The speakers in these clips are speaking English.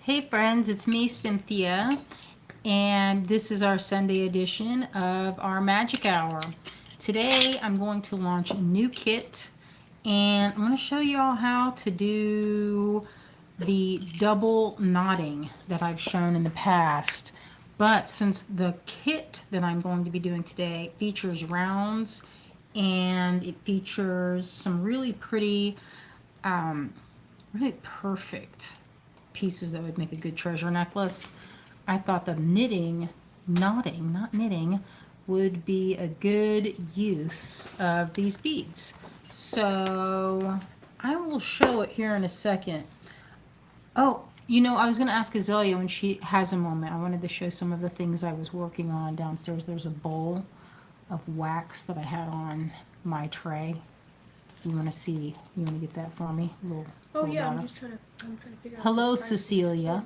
Hey friends, it's me, Cynthia, and this is our Sunday edition of our Magic Hour. Today I'm going to launch a new kit, and I'm going to show you all how to do the double knotting that I've shown in the past. But since the kit that I'm going to be doing today features rounds and it features some really pretty, really perfect pieces that would make a good treasure necklace, I thought the knotting, not knitting, would be a good use of these beads. So I will show it here in a second. Oh, I was going to ask Azalea when she has a moment. I wanted to show some of the things I was working on downstairs. There's a bowl of wax that I had on my tray. You want to get that for me? I'm trying to figure out. Hello, Cecilia.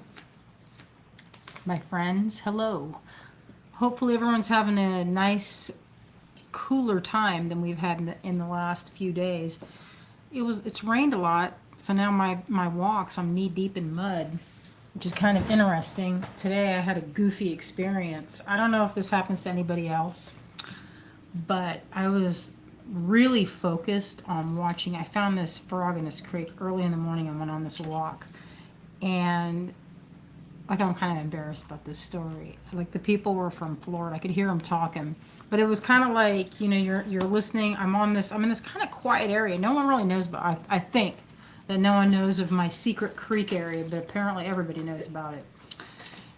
My friends, hello. Hopefully everyone's having a nice, cooler time than we've had in the last few days. It's rained a lot, so now my walks, I'm knee deep in mud, which is kind of interesting. Today I had a goofy experience. I don't know if this happens to anybody else, but I was really focused on watching. I found this frog in this creek early in the morning and went on this walk, and I'm kind of embarrassed about this story. Like, the people were from Florida. I could hear them talking, but it was kind of like, you're listening. I'm in this kind of quiet area. No one really knows, but I think that no one knows of my secret creek area, but apparently everybody knows about it.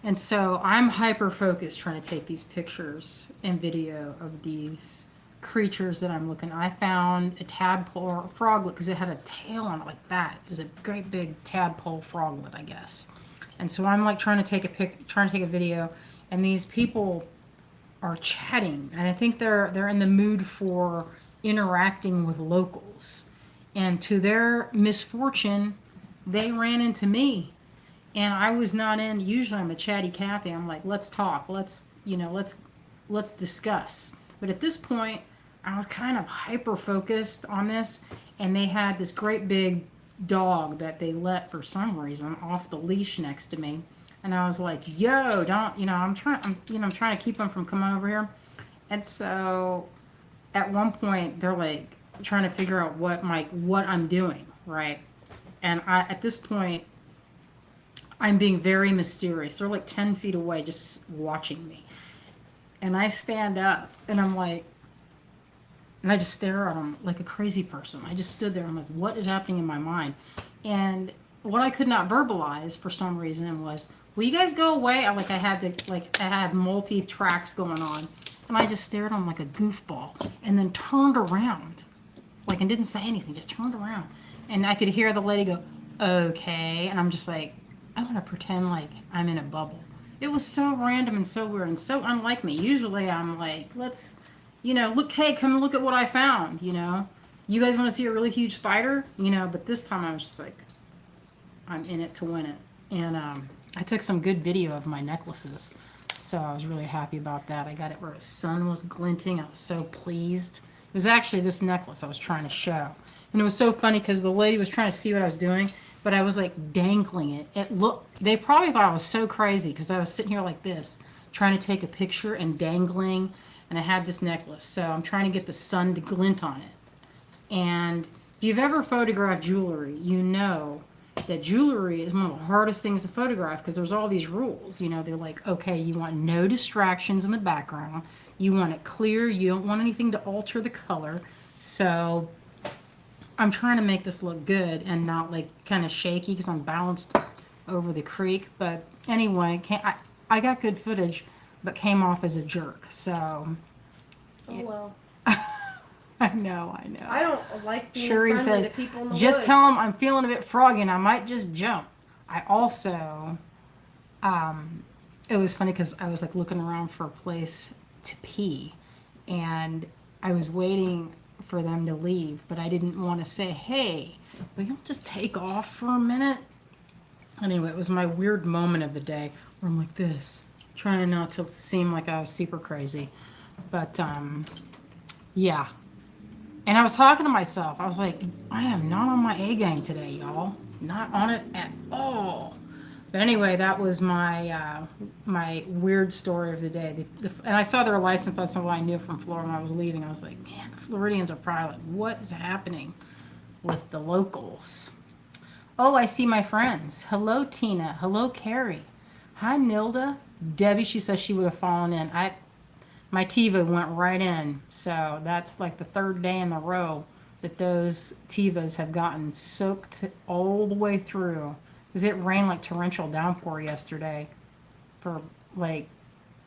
And so I'm hyper focused trying to take these pictures and video of these creatures that I'm looking. I found a tadpole or a froglet because it had a tail on it like that. It was a great big tadpole froglet, I guess. And so I'm like trying to take a video, and these people are chatting, and I think they're in the mood for interacting with locals. And to their misfortune, they ran into me, and I was not in. Usually I'm a chatty Cathy. I'm like, let's talk, let's discuss. But at this point, I was kind of hyper focused on this, and they had this great big dog that they let for some reason off the leash next to me, and I was like, yo, don't, I'm trying to keep them from coming over here. And so at one point they're like trying to figure out what I'm doing, right? And at this point I'm being very mysterious. They're like 10 feet away just watching me, and I stand up and I'm like, and I just stare at them like a crazy person. I just stood there. I'm like, what is happening in my mind? And what I could not verbalize for some reason was, will you guys go away? I had multi-tracks going on. And I just stared at them like a goofball, and then turned around. And didn't say anything, just turned around. And I could hear the lady go, okay. And I'm just like, I want to pretend like I'm in a bubble. It was so random and so weird and so unlike me. Usually I'm like, let's... come look at what I found, You guys want to see a really huge spider? But this time I was just like, I'm in it to win it. And I took some good video of my necklaces, so I was really happy about that. I got it where the sun was glinting. I was so pleased. It was actually this necklace I was trying to show. And it was so funny because the lady was trying to see what I was doing, but I was like dangling it. They probably thought I was so crazy because I was sitting here like this, trying to take a picture and dangling. And I had this necklace, so I'm trying to get the sun to glint on it. And if you've ever photographed jewelry, you know that jewelry is one of the hardest things to photograph because there's all these rules. They're like, okay, you want no distractions in the background. You want it clear. You don't want anything to alter the color. So I'm trying to make this look good and not like kind of shaky because I'm balanced over the creek. But anyway, I got good footage, but came off as a jerk. So Well. I know. I don't like being Shuri friendly says, to people in the just woods. tell them I'm feeling a bit froggy and I might just jump. I also, it was funny because I was like looking around for a place to pee, and I was waiting for them to leave, but I didn't want to say, hey, will you just take off for a minute? Anyway, it was my weird moment of the day where I'm like this, trying not to seem like I was super crazy. But, yeah. And I was talking to myself. I was like, I am not on my A game today, y'all. Not on it at all. But anyway, that was my weird story of the day. And I saw their license plate, so I knew from Florida when I was leaving. I was like, man, the Floridians are probably like, what is happening with the locals? Oh, I see my friends. Hello, Tina. Hello, Carrie. Hi, Nilda. Debbie, she says she would have fallen in. My TiVo went right in. So that's like the third day in a row that those TiVos have gotten soaked all the way through. Because it rained like torrential downpour yesterday. For like,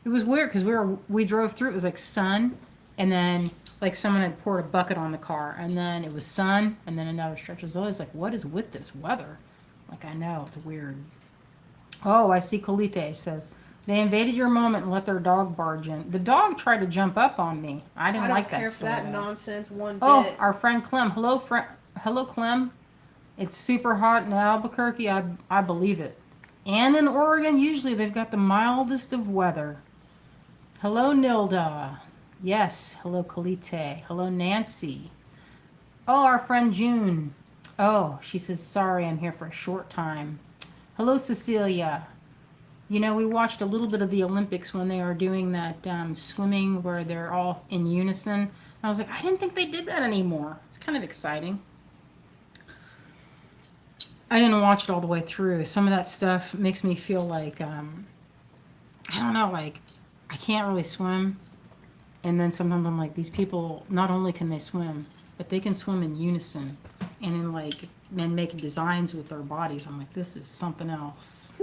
it was weird because we drove through. It was like sun, and then like someone had poured a bucket on the car, and then it was sun, and then another stretch. I was always like, what is with this weather? Like, I know it's weird. Oh, I see. Colite says they invaded your moment and let their dog barge in. The dog tried to jump up on me. I didn't like that. I don't care story, for that though. nonsense one bit. Oh, our friend Clem. Hello, Hello, Clem. It's super hot in Albuquerque. I believe it. And in Oregon, usually they've got the mildest of weather. Hello, Nilda. Yes. Hello, Kalite. Hello, Nancy. Oh, our friend June. Oh, she says, sorry, I'm here for a short time. Hello, Cecilia. You know, we watched a little bit of the Olympics when they are doing that swimming where they're all in unison. I was like, I didn't think they did that anymore. It's kind of exciting. I didn't watch it all the way through. Some of that stuff makes me feel like, I don't know, like I can't really swim. And then sometimes I'm like, these people, not only can they swim, but they can swim in unison and in like, and make designs with their bodies. I'm like, this is something else.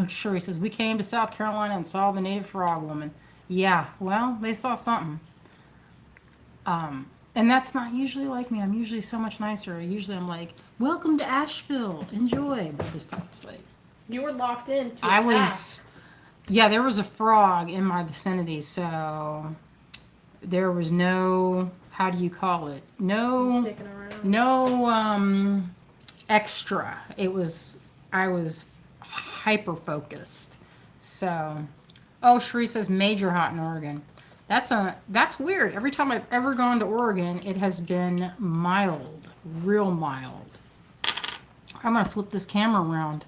Sure, he says, we came to South Carolina and saw the native frog woman. Yeah, well, they saw something. And that's not usually like me. I'm usually so much nicer. Usually I'm like, welcome to Asheville. Enjoy. But this time it's like, You were locked in. I was, yeah, there was a frog in my vicinity. So there was no, how do you call it? No, extra. I was hyper focused. So, oh, Sheree says major hot in Oregon. That's weird. Every time I've ever gone to Oregon, it has been mild, real mild. I'm gonna flip this camera around.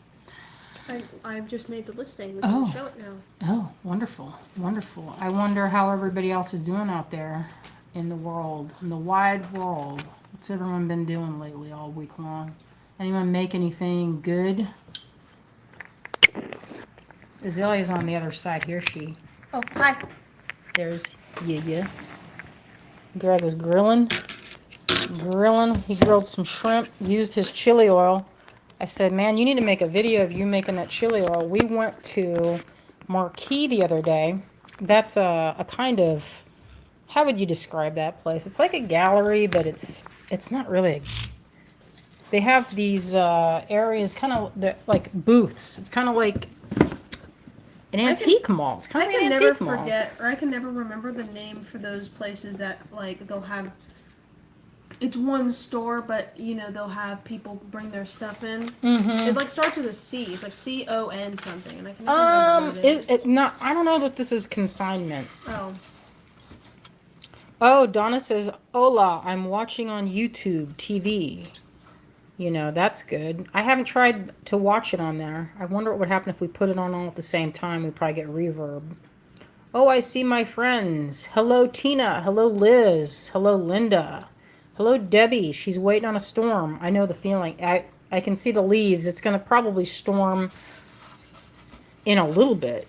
I've just made the listing. We can show it now. Oh, wonderful, wonderful. I wonder how everybody else is doing out there in the world, in the wide world. What's everyone been doing lately all week long? Anyone make anything good? Azalea's on the other side here. Oh, hi. There's yeah. Greg was grilling. He grilled some shrimp, used his chili oil. I said, man, you need to make a video of you making that chili oil. We went to Marquee the other day. That's a kind of, how would you describe that place? It's like a gallery, but it's not really. They have these areas kind of like booths. It's kind of like an antique mall. It's kind of an antique mall. I can never remember the name for those places that like they'll have. It's one store, but you know they'll have people bring their stuff in. Mm-hmm. It like starts with a C. It's like CON something, and I can never remember what it is. It not? I don't know that this is consignment. Oh. Oh, Donna says, "Hola, I'm watching on YouTube TV." You know, that's good. I haven't tried to watch it on there. I wonder what would happen if we put it on all at the same time. We'd probably get reverb. Oh, I see my friends. Hello, Tina. Hello, Liz. Hello, Linda. Hello, Debbie. She's waiting on a storm. I know the feeling. I can see the leaves. It's going to probably storm in a little bit.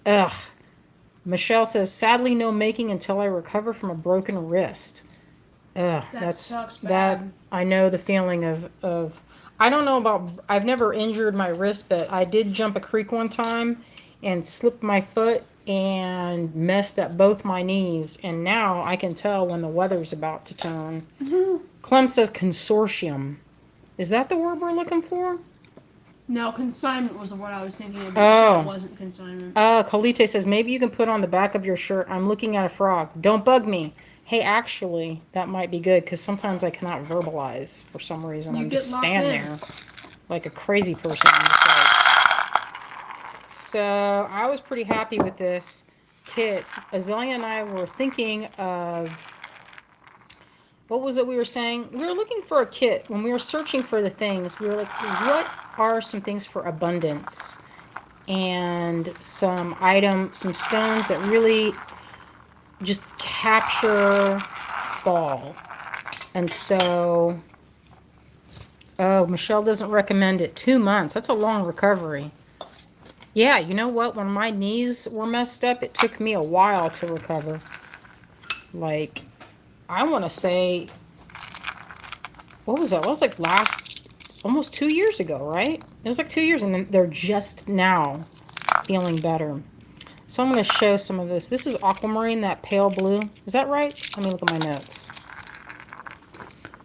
Ugh. Michelle says, sadly, no making until I recover from a broken wrist. Ugh, that sucks bad. That I know the feeling of I don't know about, I've never injured my wrist, but I did jump a creek one time and slipped my foot and messed up both my knees, and now I can tell when the weather's about to turn. Mm-hmm. Clem says consortium. Is that the word we're looking for? No, consignment was the word I was thinking of. Oh. It wasn't consignment. Kalite says, maybe you can put on the back of your shirt, I'm looking at a frog. Don't bug me. Hey, actually, that might be good, because sometimes I cannot verbalize for some reason. I'm just standing there like a crazy person. I'm just like... So, I was pretty happy with this kit. Azalea and I were thinking of what was it we were saying? We were looking for a kit. When we were searching for the things, we were like, what are some things for abundance? And some stones that really just capture fall. And so, oh, Michelle doesn't recommend it. 2 months. That's a long recovery. Yeah, you know what? When my knees were messed up, it took me a while to recover. Like, I want to say, what was that? That was like almost 2 years ago, right? It was like 2 years, and then they're just now feeling better. So I'm going to show some of this. This is aquamarine, that pale blue. Is that right? Let me look at my notes.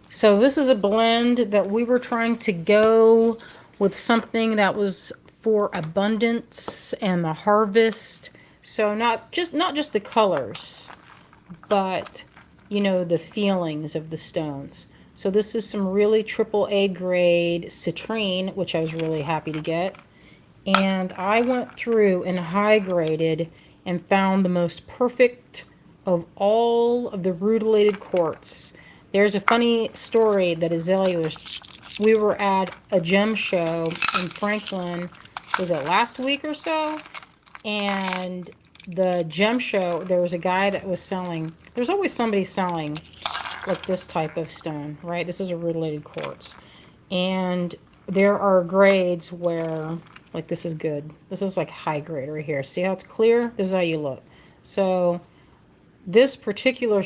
So this is a blend that we were trying to go with something that was for abundance and the harvest. So not just the colors, but the feelings of the stones. So this is some really AAA grade citrine, which I was really happy to get. And I went through and high graded and found the most perfect of all of the rutilated quartz. There's a funny story that Azalea was. We were at a gem show in Franklin. Was it last week or so? And the gem show, there was a guy that was selling. There's always somebody selling like this type of stone, right? This is a rutilated quartz. And there are grades where, like, this is good. This is like high grade right here. See how it's clear? This is how you look. So this particular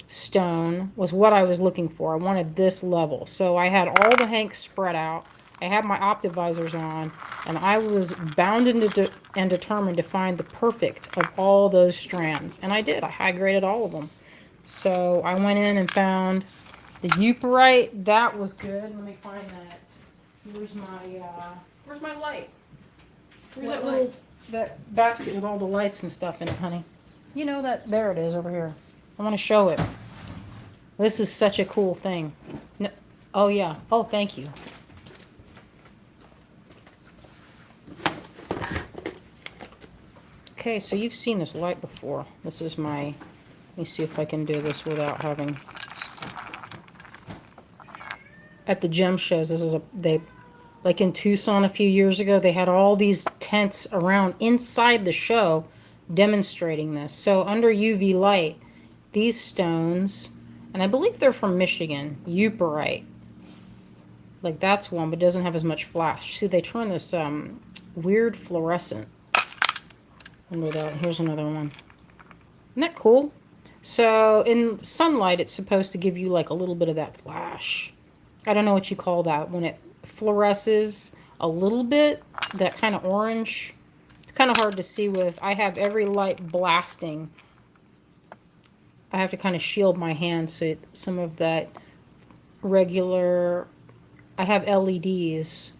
stone was what I was looking for. I wanted this level. So I had all the hanks spread out. I had my optivisors on, and I was bound and determined to find the perfect of all those strands. And I did. I high graded all of them. So I went in and found the Euparite. That was good. Let me find that. Where's my light? Where's that little basket with all the lights and stuff in it, honey? You know that, there it is over here. I want to show it. This is such a cool thing. No, oh yeah. Oh, thank you. Okay, so you've seen this light before. This is my, let me see if I can do this without having, at the gem shows, this is like in Tucson a few years ago, they had all these tents around inside the show demonstrating this. So under UV light, these stones, and I believe they're from Michigan, Euparite. Like that's one, but it doesn't have as much flash. See, they turn this weird fluorescent. Here's another one. Isn't that cool? So in sunlight, it's supposed to give you like a little bit of that flash. I don't know what you call that. When it fluoresces a little bit, that kind of orange. It's kind of hard to see with. I have every light blasting. I have to kind of shield my hand so some of that regular. I have LEDs.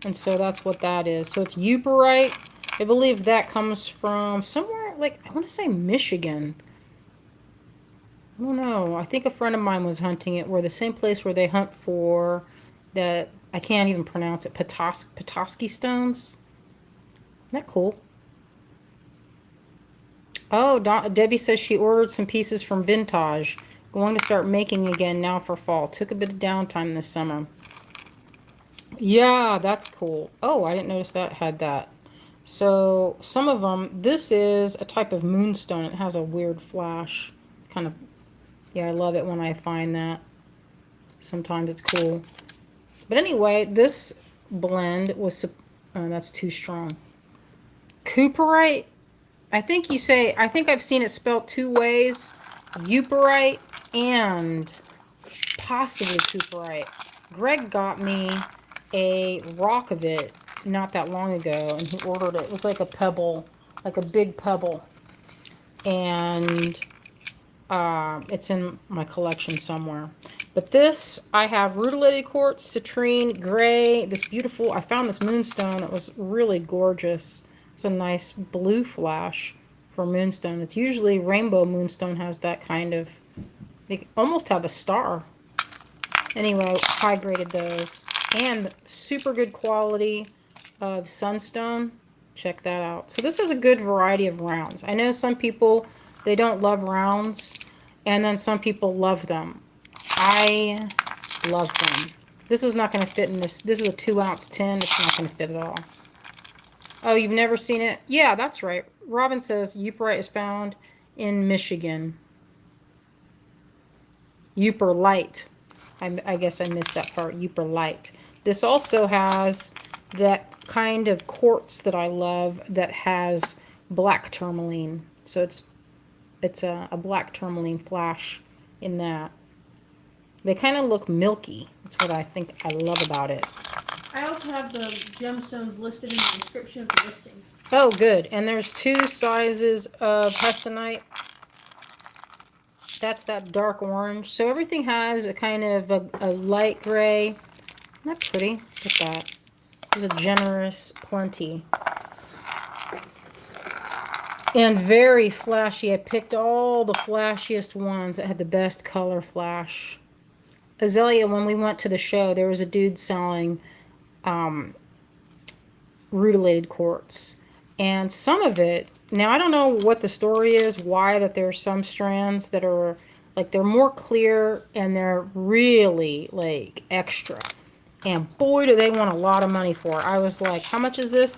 And so that's what that is. So it's Euparite. I believe that comes from somewhere, like, I want to say Michigan. I don't know. I think a friend of mine was hunting it, where the same place where they hunt for that, I can't even pronounce it, Petoskey stones. Isn't that cool? Oh, Debbie says she ordered some pieces from Vintage. Going to start making again now for fall. Took a bit of downtime this summer. Yeah, that's cool. Oh, I didn't notice that had that. So some of them, this is a type of moonstone. It has a weird flash. Kind of, yeah, I love it when I find that. Sometimes it's cool. But anyway, this blend was, oh, that's too strong. Cooperite. I think I've seen it spelled two ways. Euparite and possibly Cooperite. Greg got me a rock of it not that long ago, and he ordered it. It was like a pebble, like a big pebble. And it's in my collection somewhere. But this, I have rutilated quartz, citrine, gray, this beautiful, I found this moonstone. It was really gorgeous. It's a nice blue flash for moonstone. It's usually rainbow moonstone has that kind of, they almost have a star. Anyway, high graded those. And super good quality of sunstone. Check that out. So this is a good variety of rounds. I know some people They don't love rounds. And then some people love them. I love them. This is not going to fit in this. This is a 2-ounce tin. It's not going to fit at all. Oh, you've never seen it? Yeah, that's right. Robin says Uperite is found in Michigan. Uper Light. I guess I missed that part. Uper Light. This also has that kind of quartz that I love that has black tourmaline. So it's a black tourmaline flash in that. They kind of look milky. That's what I think I love about it. I also have the gemstones listed in the description of the listing. Oh, good. And there's 2 sizes of hestonite. That's that dark orange. So everything has a kind of a light gray. Isn't that pretty? Look at that. There's a generous plenty. And very flashy. I picked all the flashiest ones that had the best color flash. Azalea, when we went to the show, there was a dude selling rutilated quartz. And some of it, now I don't know what the story is, why that there are some strands that are like they're more clear and they're really like extra. And boy, do they want a lot of money for it. I was like, how much is this?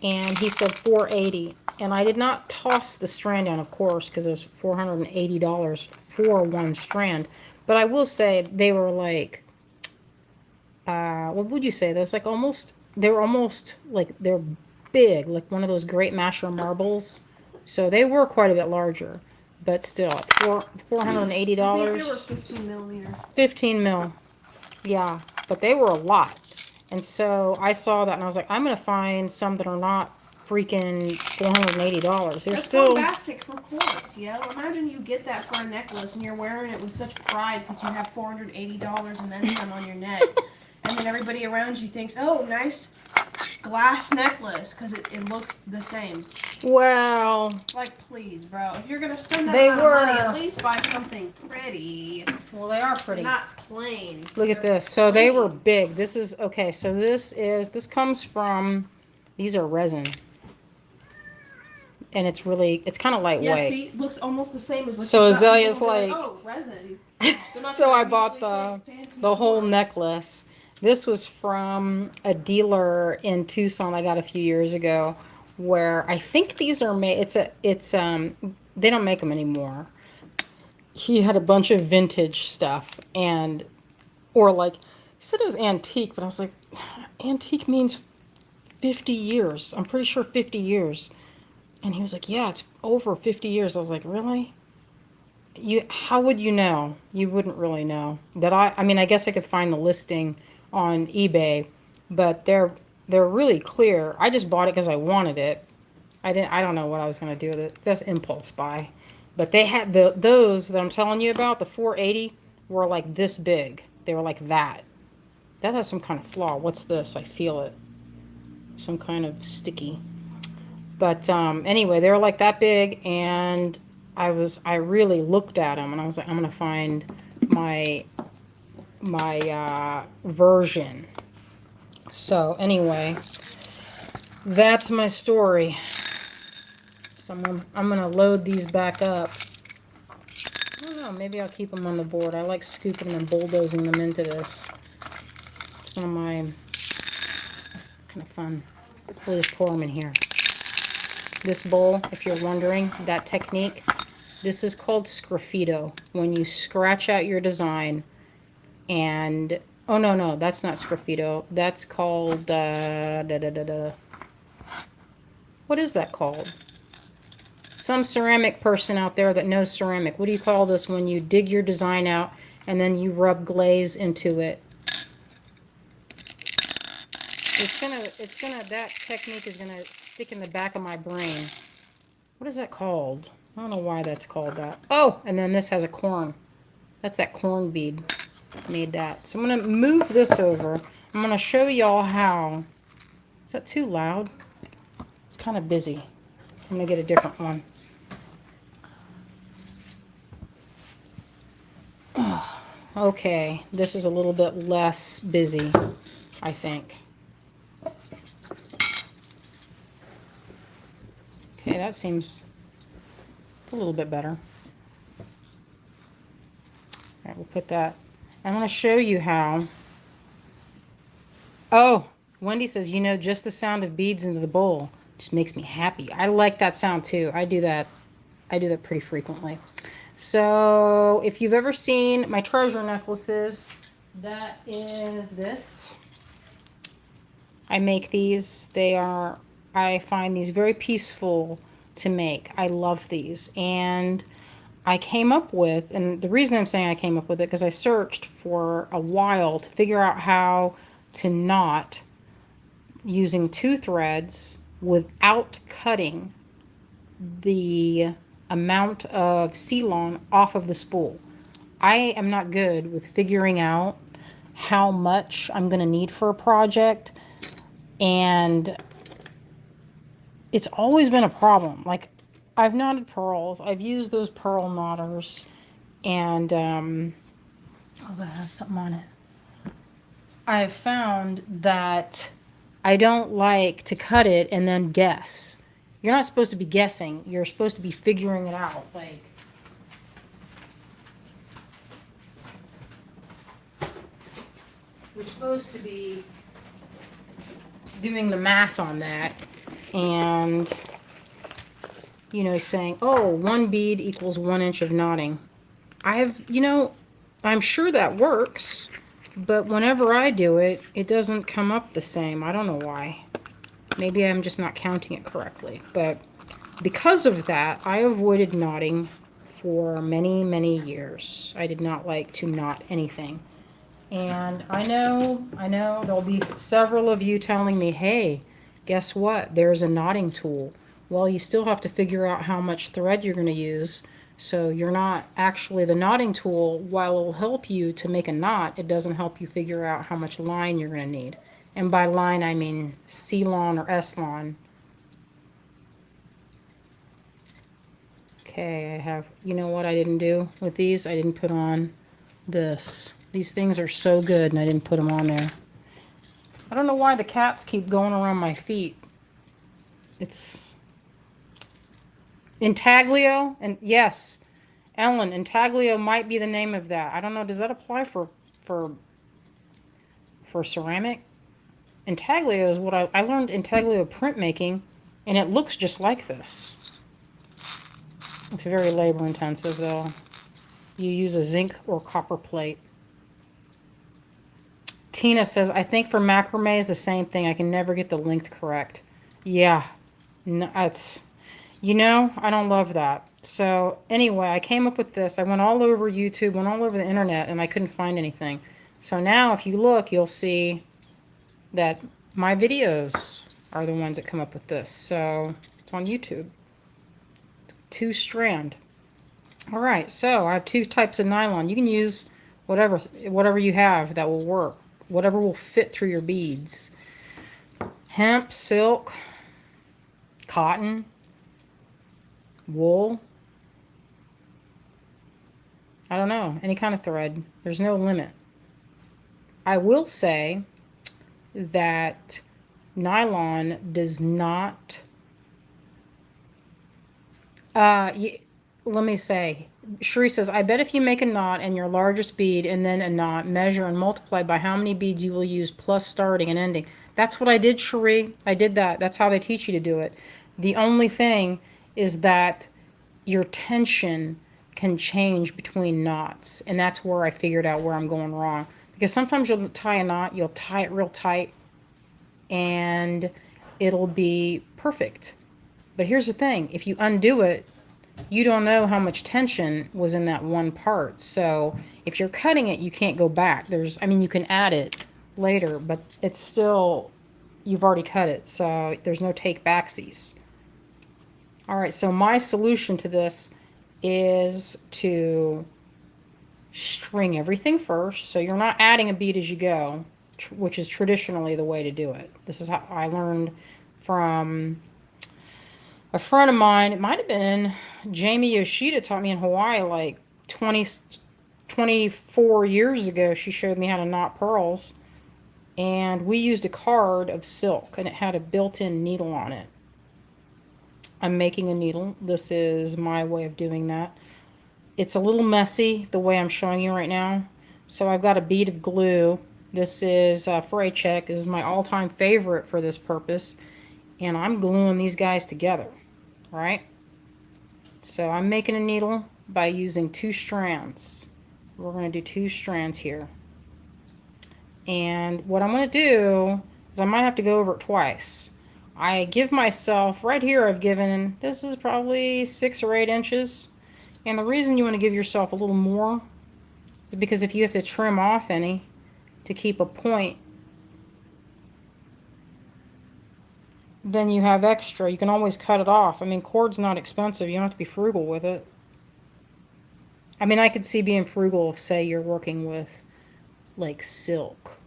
And he said $480. And I did not toss the strand down, of course, because it was $480 for one strand. But I will say they were like, what would you say? That's like almost, they were almost like they're big, like one of those great masher marbles. So they were quite a bit larger, but still at $480. I think they were 15 millimeter. 15 mil. Yeah, but they were a lot. And so I saw that and I was like, I'm going to find some that are not freaking $480. They're That's still bombastic for quartz, yo. Imagine you get that for a necklace and you're wearing it with such pride because you have $480 and then some on your neck. And then everybody around you thinks, oh, nice glass necklace because it looks the same. well. Like, please, bro. If you're going to spend that They amount were- of money, at least buy something pretty. Well, they are pretty. Not plain. Look at this. So they were big. This is okay. So this comes from. These are resin. And it's kind of lightweight. Yeah, see, looks almost the same as what So you got. Azalea's People will be like- oh, resin. They're not So gonna I bought immediately fancy the whole quartz. necklace. This was from a dealer in Tucson I got a few years ago, where I think these are made. They don't make them anymore. He had a bunch of vintage stuff or like, he said it was antique, but I was like, antique means 50 years. I'm pretty sure 50 years. And he was like, yeah, it's over 50 years. I was like, really? How would you know? You wouldn't really know. I mean, I guess I could find the listing on eBay, but they're really clear. I just bought it because I wanted it. I don't know what I was going to do with it. That's impulse buy. But they had those that I'm telling you about, the 480, were like this big. They were like that. That has some kind of flaw. What's this? I feel it. Some kind of sticky. But anyway, they were like that big, and I really looked at them, and I was like, I'm gonna find my version. So anyway, that's my story. So I'm gonna load these back up. I don't know, maybe I'll keep them on the board. I like scooping and bulldozing them into this. It's one of my kind of fun. We'll just pour them in here. This bowl, if you're wondering, that technique, this is called sgraffito. When you scratch out your design and, oh no, that's not sgraffito. That's called, what is that called? Some ceramic person out there that knows ceramic. What do you call this when you dig your design out and then you rub glaze into it? That technique is gonna stick in the back of my brain. What is that called? I don't know why that's called that. Oh, and then this has a corn. That's that corn bead. Made that. So I'm gonna move this over. I'm gonna show y'all how. Is that too loud? It's kind of busy. I'm gonna get a different one. Okay, this is a little bit less busy, I think. Okay, that seems It's a little bit better. All right, we'll put that. I'm going to show you how. Oh, Wendy says, you know, just the sound of beads into the bowl just makes me happy. I like that sound too. I do that. I do that pretty frequently. So if you've ever seen my treasure necklaces, that is this. I make these. I find these very peaceful to make. I love these. And I came up with, and the reason I'm saying I came up with it, because I searched for a while to figure out how to knot using 2 threads without cutting the amount of Ceylon off of the spool. I am not good with figuring out how much I'm going to need for a project, and it's always been a problem. Like, I've knotted pearls. I've used those pearl knotters, and oh, that has something on it. I've found that I don't like to cut it and then guess. You're not supposed to be guessing. You're supposed to be figuring it out. Like, you're supposed to be doing the math on that and, you know, saying, oh, 1 bead equals 1 inch of knotting. I'm sure that works, but whenever I do it, it doesn't come up the same. I don't know why. Maybe I'm just not counting it correctly. But because of that, I avoided knotting for many, many years. I did not like to knot anything. And I know there'll be several of you telling me, hey, guess what? There's a knotting tool. Well, you still have to figure out how much thread you're going to use. So you're not actually the knotting tool. While it'll help you to make a knot, it doesn't help you figure out how much line you're going to need. And by line, I mean C-line or S-line. Okay, I have, you know what I didn't do with these? I didn't put on this. These things are so good, and I didn't put them on there. I don't know why the cats keep going around my feet. It's intaglio, and yes, Ellen, intaglio might be the name of that. I don't know. Does that apply for ceramic? Intaglio is what I learned intaglio printmaking, and it looks just like this. It's very labor intensive though. You use a zinc or copper plate. Tina says, I think for macrame is the same thing. I can never get the length correct. Yeah, no, I don't love that. So anyway, I came up with this. I went all over YouTube, went all over the internet, and I couldn't find anything. So now if you look, you'll see that my videos are the ones that come up with this. So it's on YouTube. 2 strand. All right, so I have 2 types of nylon. You can use whatever you have that will work. Whatever will fit through your beads. Hemp, silk, cotton, wool. I don't know, any kind of thread. There's no limit. I will say that nylon does not, let me say, Sheree says, I bet if you make a knot and your largest bead and then a knot, measure and multiply by how many beads you will use plus starting and ending. That's what I did, Sheree. I did that. That's how they teach you to do it. The only thing is that your tension can change between knots. And that's where I figured out where I'm going wrong. Because sometimes you'll tie a knot, you'll tie it real tight, and it'll be perfect. But here's the thing. If you undo it, you don't know how much tension was in that one part. So if you're cutting it, you can't go back. You can add it later, but it's still, you've already cut it. So there's no take backsies. All right, so my solution to this is to string everything first. So you're not adding a bead as you go, which is traditionally the way to do it. This is how I learned from a friend of mine. It might have been Jamie Yoshida, taught me in Hawaii like 24 years ago. She showed me how to knot pearls, and we used a card of silk, and it had a built-in needle on it. I'm making a needle. This is my way of doing that. It's a little messy the way I'm showing you right now. So I've got a bead of glue. This is Fray Check. This is my all-time favorite for this purpose. And I'm gluing these guys together, right? So I'm making a needle by using 2 strands. We're going to do 2 strands here. And what I'm going to do is I might have to go over it twice. I give myself, right here I've given, this is probably 6 or 8 inches. And the reason you want to give yourself a little more is because if you have to trim off any to keep a point, then you have extra. You can always cut it off. I mean, cord's not expensive. You don't have to be frugal with it. I mean, I could see being frugal if, say, you're working with, like, silk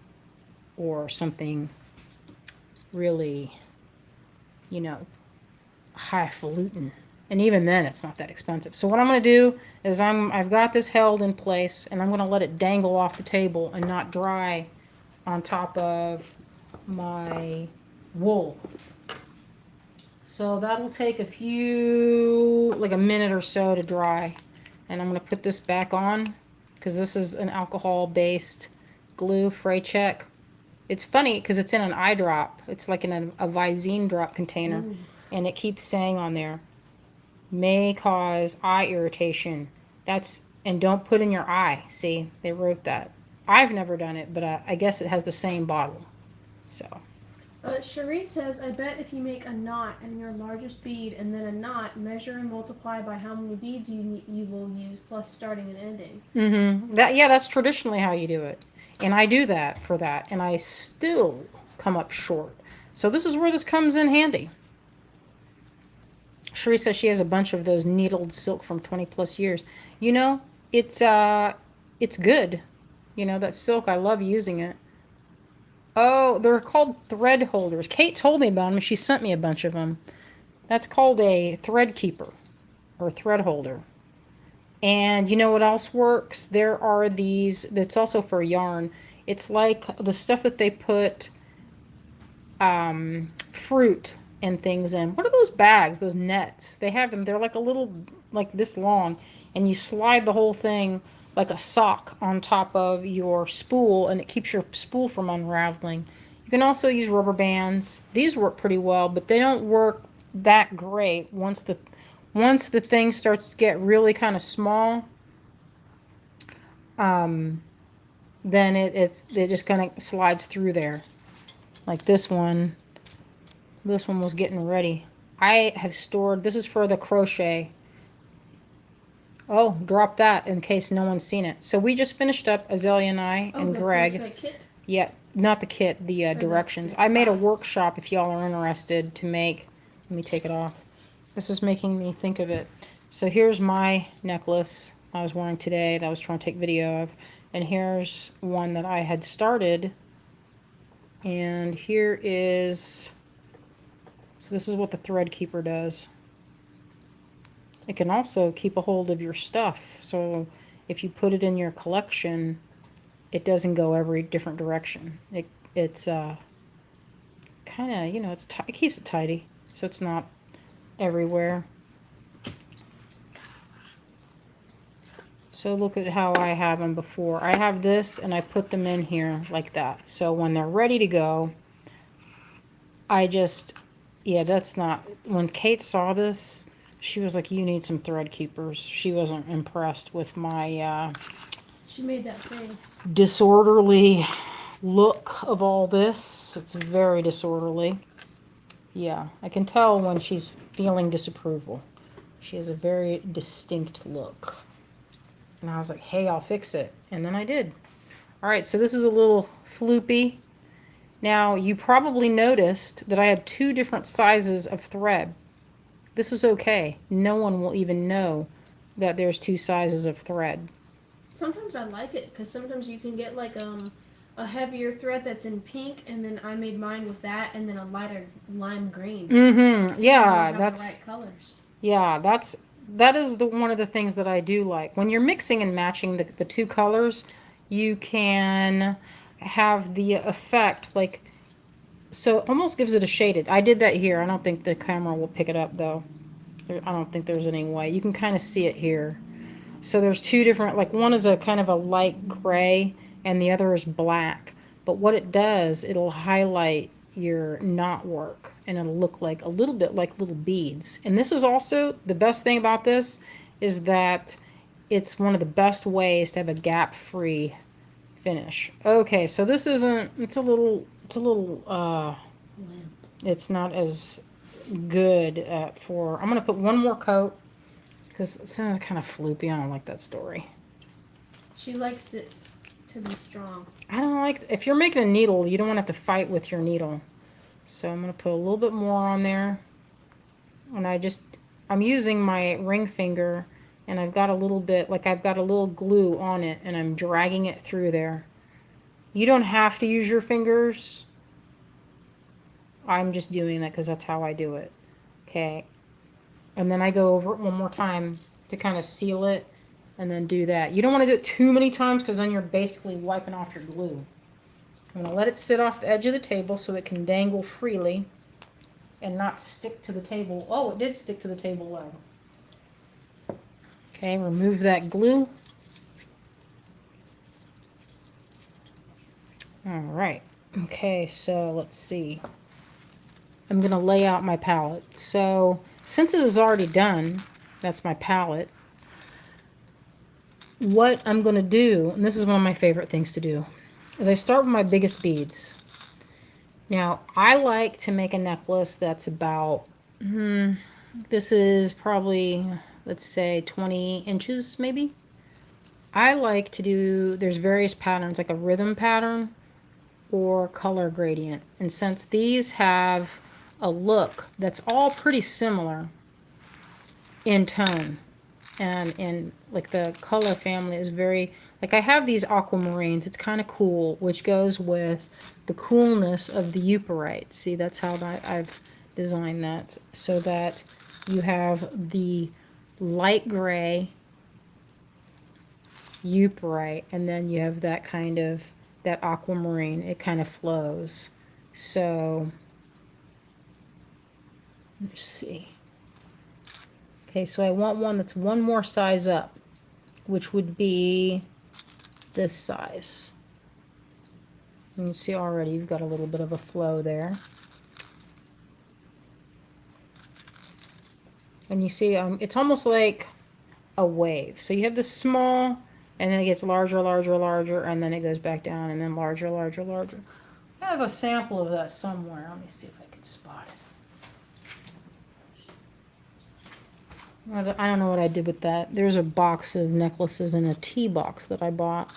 or something really, you know, highfalutin. And even then, it's not that expensive. So what I'm going to do is I've got this held in place, and I'm going to let it dangle off the table and not dry on top of my wool. So that'll take like a minute or so to dry. And I'm going to put this back on because this is an alcohol-based glue, Fray Check. It's funny because it's in an eye drop. It's like in a Visine drop container. Ooh. And it keeps saying on there, may cause eye irritation. And don't put in your eye. See, they wrote that. I've never done it, but I guess it has the same bottle. So. Cherie says, I bet if you make a knot in your largest bead and then a knot, measure and multiply by how many beads you will use, plus starting and ending. Mm-hmm. That's traditionally how you do it. And I do that for that, and I still come up short. So this is where this comes in handy. Cherie says she has a bunch of those needled silk from 20 plus years. You know, it's good. You know, that silk, I love using it. Oh, they're called thread holders. Kate told me about them. She sent me a bunch of them. That's called a thread keeper or thread holder. And you know what else works? There are these, that's also for yarn. It's like the stuff that they put fruit and things in. What are those bags, those nets? They have them. They're like a little, like this long. And you slide the whole thing like a sock on top of your spool, and it keeps your spool from unraveling. You can also use rubber bands. These work pretty well, but they don't work that great once the thing starts to get really kind of small. Then it just kind of slides through there. Like this one. This one was getting ready. I have stored, this is for the crochet. Oh, drop that in case no one's seen it. So we just finished up, Azalea and I, and Greg. Crochet kit? Yeah, not the kit, the directions. I made a workshop if y'all are interested to make. Let me take it off. This is making me think of it. So here's my necklace I was wearing today that I was trying to take video of. And here's one that I had started. And here is, so this is what the thread keeper does. It can also keep a hold of your stuff. So if you put it in your collection, it doesn't go every different direction. It's kind of, you know, it keeps it tidy. So it's not everywhere. So look at how I have them before. I have this and I put them in here like that. So when they're ready to go, I just, yeah, that's not, when Kate saw this, she was like, you need some thread keepers. She wasn't impressed with my she made that face. Disorderly look of all this. It's very disorderly. Yeah, I can tell when she's feeling disapproval. She has a very distinct look. And I was like, hey, I'll fix it. And then I did. All right, so this is a little floopy. Now, you probably noticed that I had 2 different sizes of thread. This is okay. No one will even know that there's 2 sizes of thread. Sometimes I like it because sometimes you can get like a heavier thread that's in pink, and then I made mine with that, and then a lighter lime green. Mm-hmm. Yeah, that's the right colors. Yeah, that is one of the things that I do like. When you're mixing and matching the 2 colors, you can have the effect like, so it almost gives it a shaded. I did that here. I don't think the camera will pick it up though. I don't think there's any white. You can kind of see it here. So there's two different, like one is a kind of a light gray and the other is black. But what it does, it'll highlight your knot work and it'll look like a little bit like little beads. And this is also, the best thing about this is that it's one of the best ways to have a gap-free finish. Okay, so this isn't, it's a little, it's not as good for, I'm going to put one more coat because it sounds kind of floopy. I don't like that story. She likes it to be strong. I don't like, if you're making a needle, you don't want to have to fight with your needle. So I'm going to put a little bit more on there. And I'm using my ring finger and I've got a little bit, like I've got a little glue on it and I'm dragging it through there. You don't have to use your fingers. I'm just doing that because that's how I do it. Okay. And then I go over it one more time to kind of seal it and then do that. You don't want to do it too many times because then you're basically wiping off your glue. I'm going to let it sit off the edge of the table so it can dangle freely and not stick to the table. Oh, it did stick to the table well. Okay, remove that glue. All right. Okay, so let's see. I'm going to lay out my palette. So since this is already done, that's my palette. What I'm going to do, and this is one of my favorite things to do, is I start with my biggest beads. Now, I like to make a necklace that's about, this is probably, let's say 20 inches maybe. I like to do, there's various patterns, like a rhythm pattern or color gradient. And since these have a look that's all pretty similar in tone, and in like the color family is very, like I have these aquamarines, it's kind of cool, which goes with the coolness of the euparite. See, that's how I've designed that, so that you have the light gray euparite and then you have that kind of, that aquamarine, it kind of flows. So let's see. Okay, so I want one that's one more size up, which would be this size. And you see already you've got a little bit of a flow there. And you see it's almost like a wave. So you have this small, and then it gets larger, larger, larger, and then it goes back down, and then larger, larger, larger. I have a sample of that somewhere. Let me see if I can spot it. I don't know what I did with that. There's a box of necklaces in a tea box that I bought.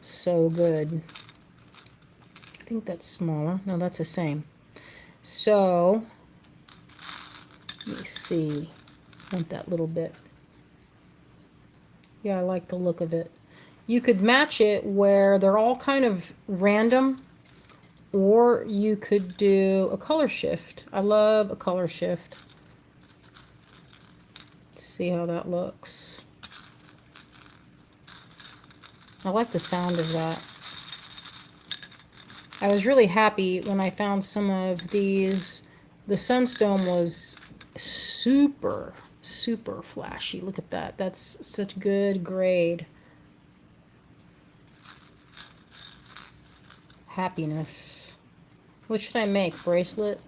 So good. I think that's smaller. No, that's the same. So, let me see. I want that little bit. Yeah, I like the look of it. You could match it where they're all kind of random, or you could do a color shift. I love a color shift. See how that looks. I like the sound of that. I was really happy when I found some of these. The sunstone was super, super flashy. Look at that. That's such good grade. Happiness. What should I make? Bracelet?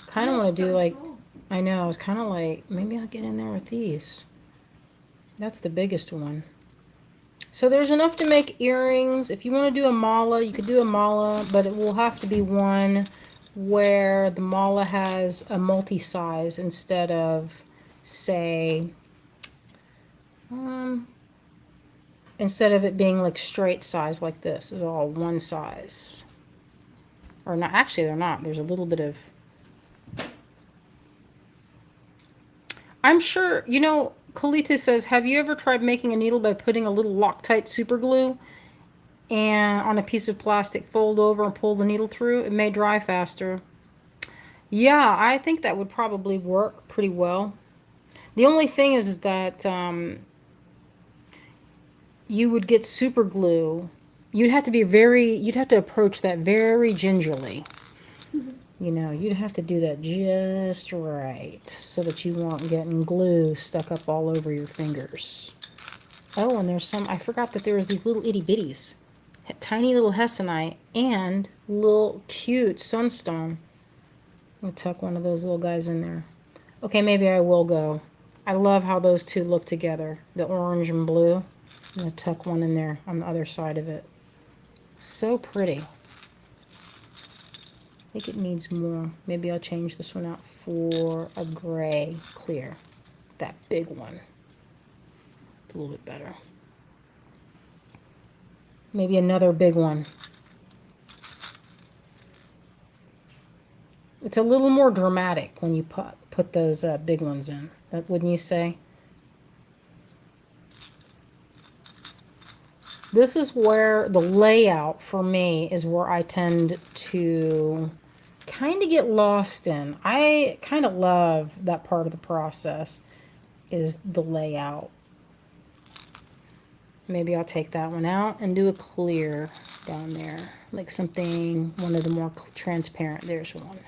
Kind of want to do like... Small. I know, I was kind of like, maybe I'll get in there with these. That's the biggest one. So there's enough to make earrings. If you want to do a mala, you could do a mala, but it will have to be one where the mala has a multi-size instead of, say, instead of it being like straight size like this. Is all one size. Or not, actually they're not. There's a little bit of... I'm sure, you know, Colita says, have you ever tried making a needle by putting a little Loctite super glue and on a piece of plastic, fold over and pull the needle through? It may dry faster. Yeah, I think that would probably work pretty well. The only thing is that you would get super glue. You'd have to be you'd have to approach that very gingerly. You know, you'd have to do that just right so that you won't getting glue stuck up all over your fingers. Oh, and there's some, I forgot that there was these little itty bitties. Tiny little hessonite and little cute sunstone. I'll tuck one of those little guys in there. Okay, maybe I will go. I love how those two look together. The orange and blue. I'm going to tuck one in there on the other side of it. So pretty. I think it needs more. Maybe I'll change this one out for a gray clear. That big one. It's a little bit better. Maybe another big one. It's a little more dramatic when you put those big ones in. Wouldn't you say? This is where the layout for me is where I tend to kind of get lost in. I kind of love that part of the process is the layout. Maybe I'll take that one out and do a clear down there. Like something, one of the more transparent. There's one.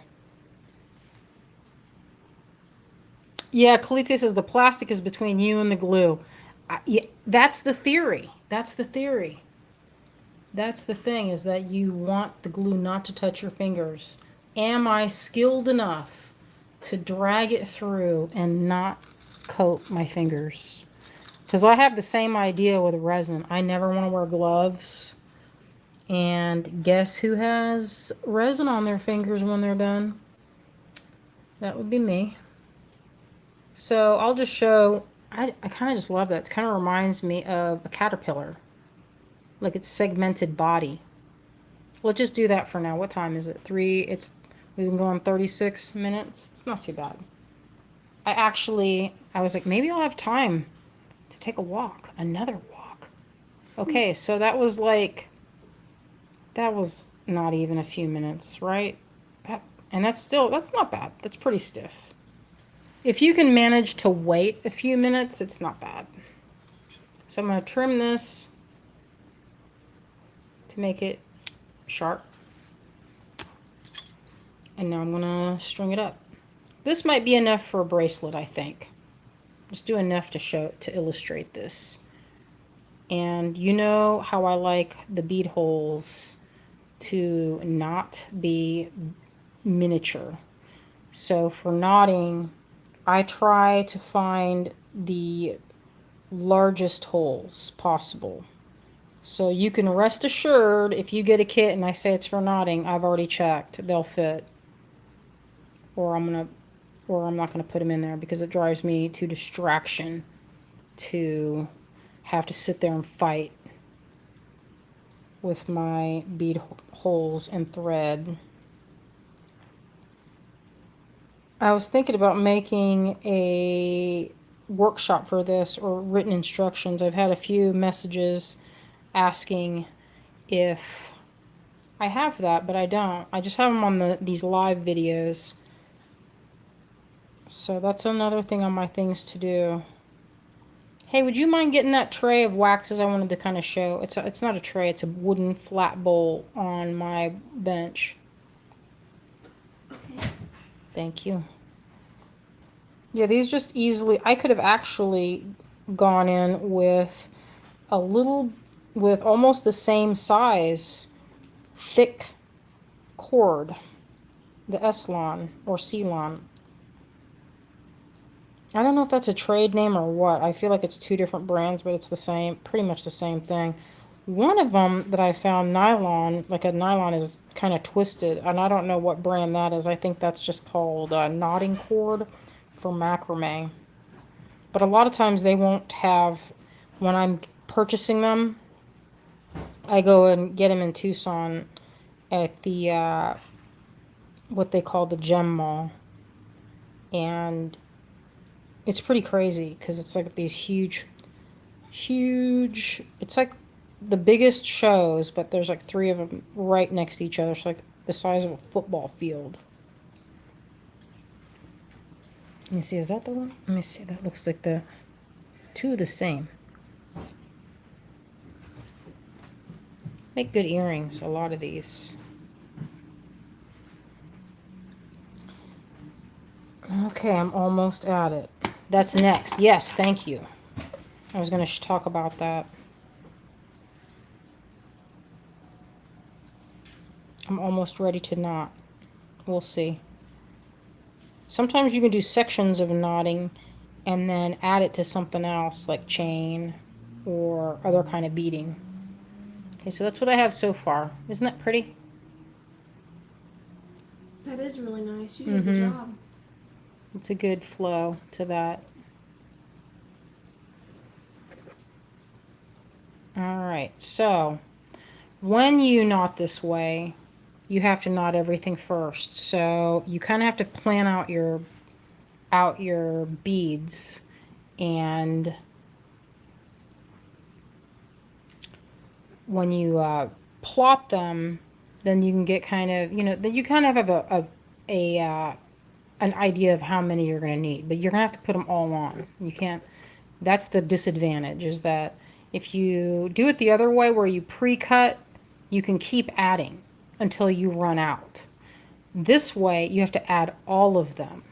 Yeah, Kalite says the plastic is between you and the glue. Yeah, that's the theory. That's the theory. That's the thing, is that you want the glue not to touch your fingers. Am I skilled enough to drag it through and not coat my fingers? Because I have the same idea with resin. I never want to wear gloves. And guess who has resin on their fingers when they're done? That would be me. So I'll just show, I kind of just love that. It kind of reminds me of a caterpillar. Like its segmented body. Let's just do that for now. What time is it? 3. We've been going 36 minutes. It's not too bad. I was like, maybe I'll have time to take a walk. Another walk. Okay, so that was not even a few minutes, right? That's not bad. That's pretty stiff. If you can manage to wait a few minutes, it's not bad. So I'm going to trim this to make it sharp. And now I'm going to string it up. This might be enough for a bracelet, I think. Just do enough to illustrate this. And you know how I like the bead holes to not be miniature. So for knotting, I try to find the largest holes possible. So you can rest assured, if you get a kit and I say it's for knotting, I've already checked. They'll fit. Or I'm not gonna put them in there because it drives me to distraction to have to sit there and fight with my bead holes and thread. I was thinking about making a workshop for this, or written instructions. I've had a few messages asking if I have that, but I don't. I just have them on these live videos. So that's another thing on my things to do. Hey, would you mind getting that tray of waxes I wanted to kind of show? It's not a tray, it's a wooden flat bowl on my bench. Okay. Thank you. Yeah, these just easily, I could have actually gone in with with almost the same size thick cord, the S-Lon or C-Lon. I don't know if that's a trade name or what. I feel like it's two different brands, but it's the same, pretty much the same thing. One of them that I found nylon, like a nylon is kind of twisted, and I don't know what brand that is. I think that's just called knotting cord for macrame. But a lot of times they won't have, when I'm purchasing them, I go and get them in Tucson at the, what they call the gem mall. And it's pretty crazy because it's like these huge, it's like the biggest shows, but there's like 3 of them right next to each other. It's like the size of a football field. Let me see, is that the one? Let me see, that looks like the 2 the same. Make good earrings, a lot of these. Okay, I'm almost at it. That's next. Yes, thank you. I was going to talk about that. I'm almost ready to knot. We'll see. Sometimes you can do sections of knotting and then add it to something else like chain or other kind of beading. Okay, so that's what I have so far. Isn't that pretty? That is really nice. You did a good job. It's a good flow to that. Alright, so when you knot this way, you have to knot everything first. So you kind of have to plan out your beads, and when you plot them, then you can get kind of, then you kind of have an idea of how many you're going to need, but you're going to have to put them all on. You can't, that's the disadvantage, is that if you do it the other way where you pre-cut, you can keep adding until you run out. This way, you have to add all of them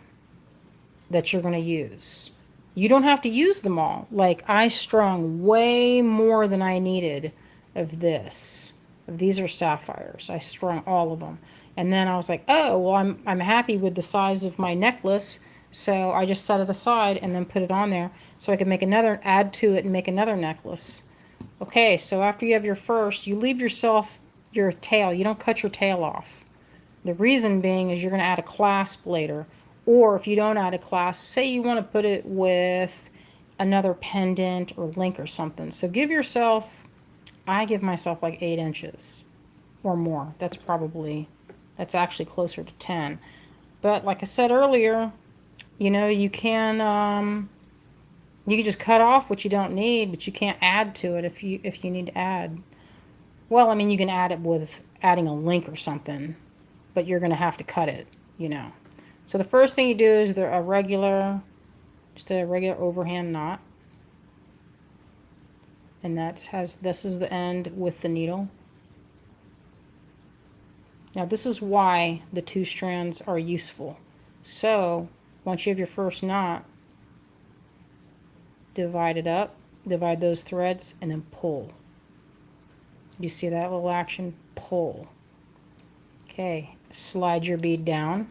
that you're going to use. You don't have to use them all. Like, I strung way more than I needed of this. These are sapphires. I strung all of them. And then I was like, oh, well, I'm happy with the size of my necklace. So I just set it aside and then put it on there so I could make another, add to it and make another necklace. Okay, so after you have your first, you leave yourself your tail. You don't cut your tail off. The reason being is you're going to add a clasp later. Or if you don't add a clasp, say you want to put it with another pendant or link or something. So give yourself, I give myself like 8 inches or more. That's actually closer to 10. But like I said earlier, you can just cut off what you don't need, but you can't add to it if you need to add. Well, I mean, you can add it with adding a link or something, but you're going to have to cut it, So the first thing you do is just a regular overhand knot. And this is the end with the needle. Now this is why the 2 strands are useful. So once you have your first knot, divide it up, divide those threads, and then pull. You see that little action? Pull. Okay, slide your bead down.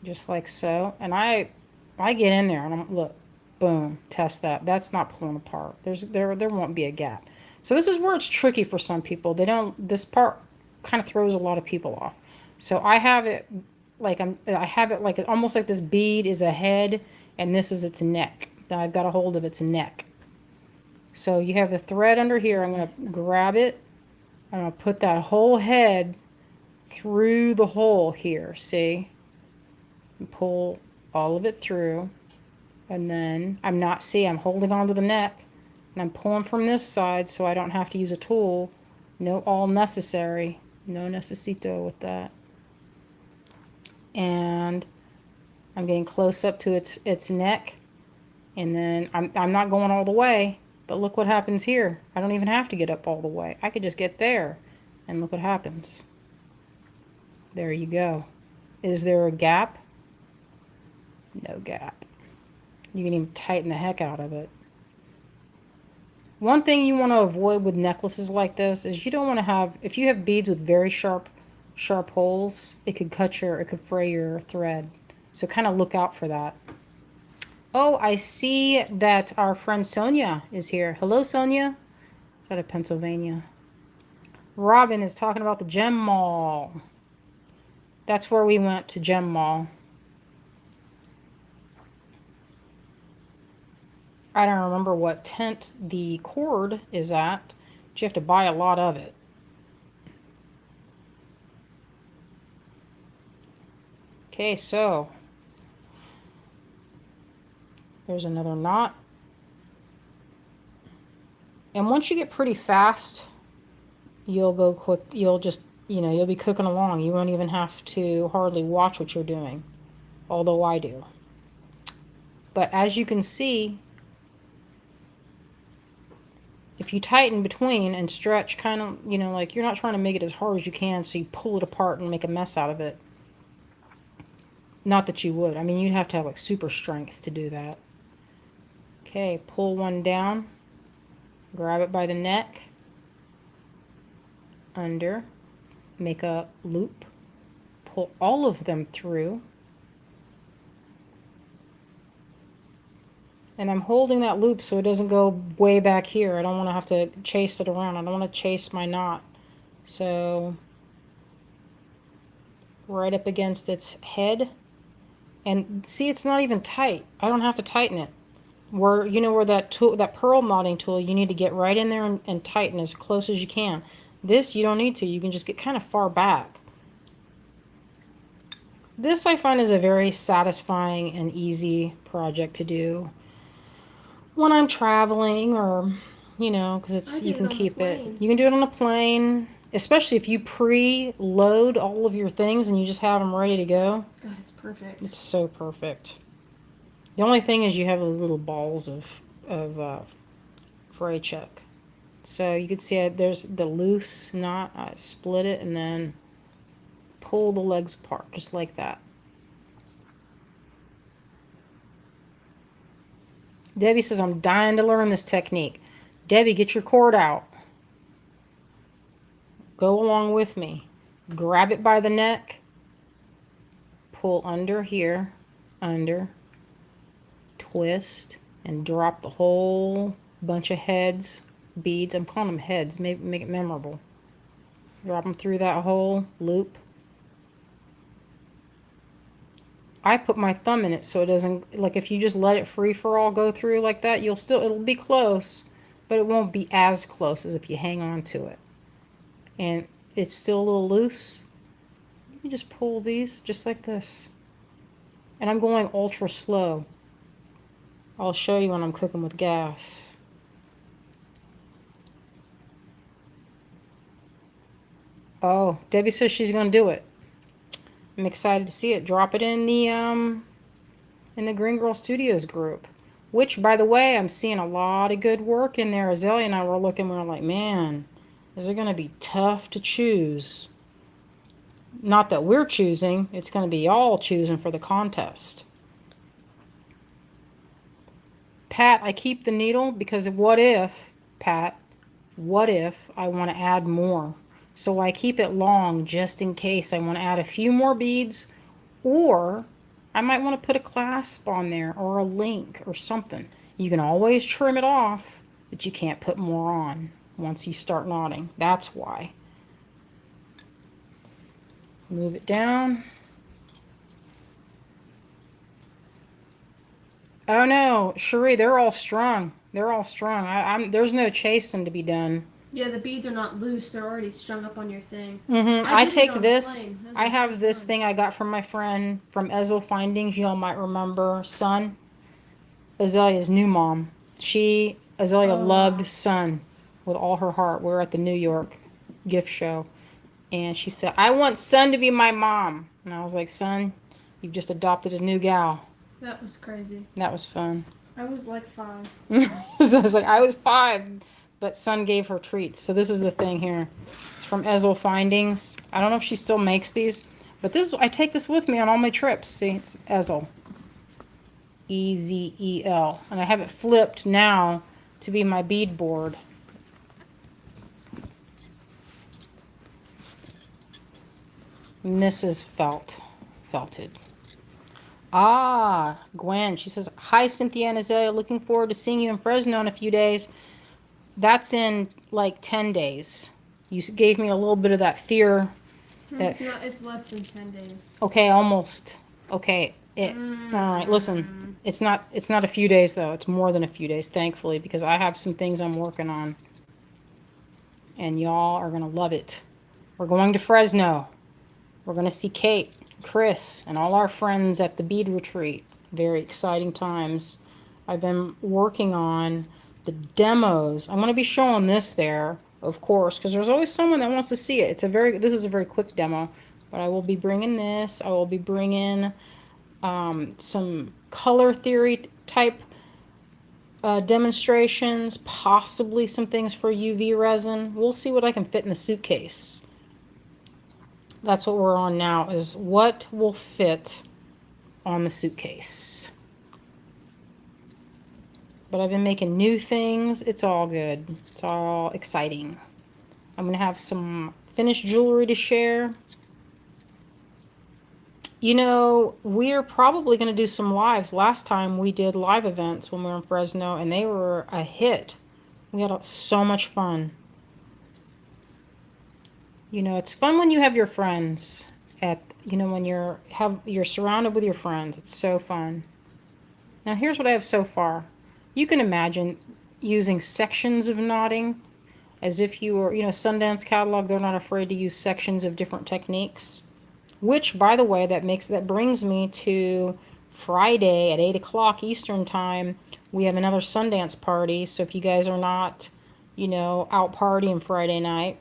Just like so. And I get in there and look, boom, test that. That's not pulling apart. There won't be a gap. So this is where it's tricky for some people. This part kind of throws a lot of people off. So I have it like almost like this bead is a head and this is its neck. Now I've got a hold of its neck. So you have the thread under here. I'm going to grab it. I'm going to put that whole head through the hole here, see? And pull all of it through. And then I'm holding on to the neck. And I'm pulling from this side so I don't have to use a tool. No all necessary. No necesito with that. And I'm getting close up to its neck. And then I'm not going all the way. But look what happens here. I don't even have to get up all the way. I could just get there. And look what happens. There you go. Is there a gap? No gap. You can even tighten the heck out of it. One thing you want to avoid with necklaces like this is you don't want to have, if you have beads with very sharp holes, it could fray your thread. So kind of look out for that. Oh, I see that our friend Sonia is here. Hello, Sonia. It's out of Pennsylvania. Robin is talking about the Gem Mall. That's where we went, to Gem Mall. I don't remember what tent the cord is at, but you have to buy a lot of it. Okay, so there's another knot. And once you get pretty fast, you'll go quick. You'll just, you'll be cooking along. You won't even have to hardly watch what you're doing, although I do. But as you can see, if you tighten between and stretch kind of, like you're not trying to make it as hard as you can so you pull it apart and make a mess out of it. Not that you would. I mean, you'd have to have like super strength to do that. Okay, pull one down. Grab it by the neck. Under. Make a loop. Pull all of them through. And I'm holding that loop so it doesn't go way back here. I don't want to have to chase it around. I don't want to chase my knot. So right up against its head. And see, it's not even tight. I don't have to tighten it. Where, you know, where that tool, that pearl knotting tool, you need to get right in there and tighten as close as you can. This, you don't need to. You can just get kind of far back. This I find is a very satisfying and easy project to do when I'm traveling, or, you know, because it's, you can keep it. You can do it on a plane, especially if you pre-load all of your things and you just have them ready to go. God, it's perfect. It's so perfect. The only thing is you have the little balls of fray check. So you can see there's the loose knot. I split it and then pull the legs apart just like that. Debbie says, I'm dying to learn this technique. Debbie, get your cord out. Go along with me. Grab it by the neck. Pull under here. Under. Twist. And drop the whole bunch of heads. Beads. I'm calling them heads. Maybe make it memorable. Drop them through that whole loop. I put my thumb in it so it doesn't, like if you just let it free for all go through like that, it'll be close, but it won't be as close as if you hang on to it. And it's still a little loose. You just pull these just like this. And I'm going ultra slow. I'll show you when I'm cooking with gas. Oh, Debbie says she's going to do it. I'm excited to see it. Drop it in the Greengirstudios group. Which, by the way, I'm seeing a lot of good work in there. Azalea and I were looking, we were like, man, is it going to be tough to choose? Not that we're choosing. It's going to be y'all choosing for the contest. Pat, I keep the needle because what if, Pat, what if I want to add more? So I keep it long just in case I want to add a few more beads, or I might want to put a clasp on there or a link or something. You can always trim it off, but you can't put more on once you start knotting. That's why. Move it down. Oh no, Cherie, they're all strung. They're all strung. There's no chasing to be done. Yeah, the beads are not loose. They're already strung up on your thing. I take this. I have this thing I got from my friend from Ezel Findings. Y'all might remember Sun. Azalea's new mom. Azalea loved Sun with all her heart. We're at the New York gift show. And she said, I want Sun to be my mom. And I was like, Sun, you've just adopted a new gal. That was crazy. That was fun. I was like 5. So I was like, I was 5. But Sun gave her treats. So this is the thing here. It's from Ezel Findings. I don't know if she still makes these, but I take this with me on all my trips. See, it's Ezel. E-Z-E-L. And I have it flipped now to be my bead board. Mrs. Felted. Ah, Gwen. She says, hi, Cynthia and Azalea. Looking forward to seeing you in Fresno in a few days. That's in like 10 days. You gave me a little bit of that fear. It's less than 10 days. Okay, almost. Okay. All right, listen. It's not a few days though. It's more than a few days, thankfully, because I have some things I'm working on. And y'all are going to love it. We're going to Fresno. We're going to see Kate, Chris, and all our friends at the bead retreat. Very exciting times. I've been working on the demos. I'm going to be showing this there, of course, because there's always someone that wants to see it. This is a very quick demo, but I will be bringing this. I will be bringing some color theory type demonstrations, possibly some things for UV resin. We'll see what I can fit in the suitcase. That's what we're on now, is what will fit on the suitcase. But I've been making new things. It's all good. It's all exciting. I'm going to have some finished jewelry to share. You know, we're probably going to do some lives. Last time we did live events when we were in Fresno, and they were a hit. We had so much fun. You know, it's fun when you have your friends when you're surrounded with your friends. It's so fun. Now here's what I have so far. You can imagine using sections of knotting as if you were, Sundance catalog, they're not afraid to use sections of different techniques. Which, by the way, that brings me to Friday at 8 o'clock Eastern time. We have another Sundance party. So if you guys are not, out partying Friday night,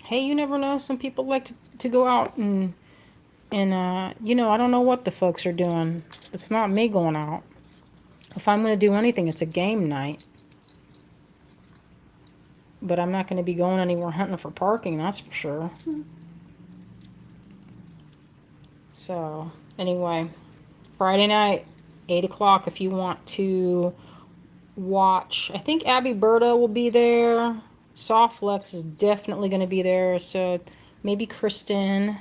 hey, you never know. Some people like to go out and I don't know what the folks are doing. It's not me going out. If I'm going to do anything, it's a game night. But I'm not going to be going anywhere hunting for parking, that's for sure. So, anyway, Friday night, 8 o'clock, if you want to watch. I think Abby Berta will be there. Softlex is definitely going to be there. So, maybe Kristen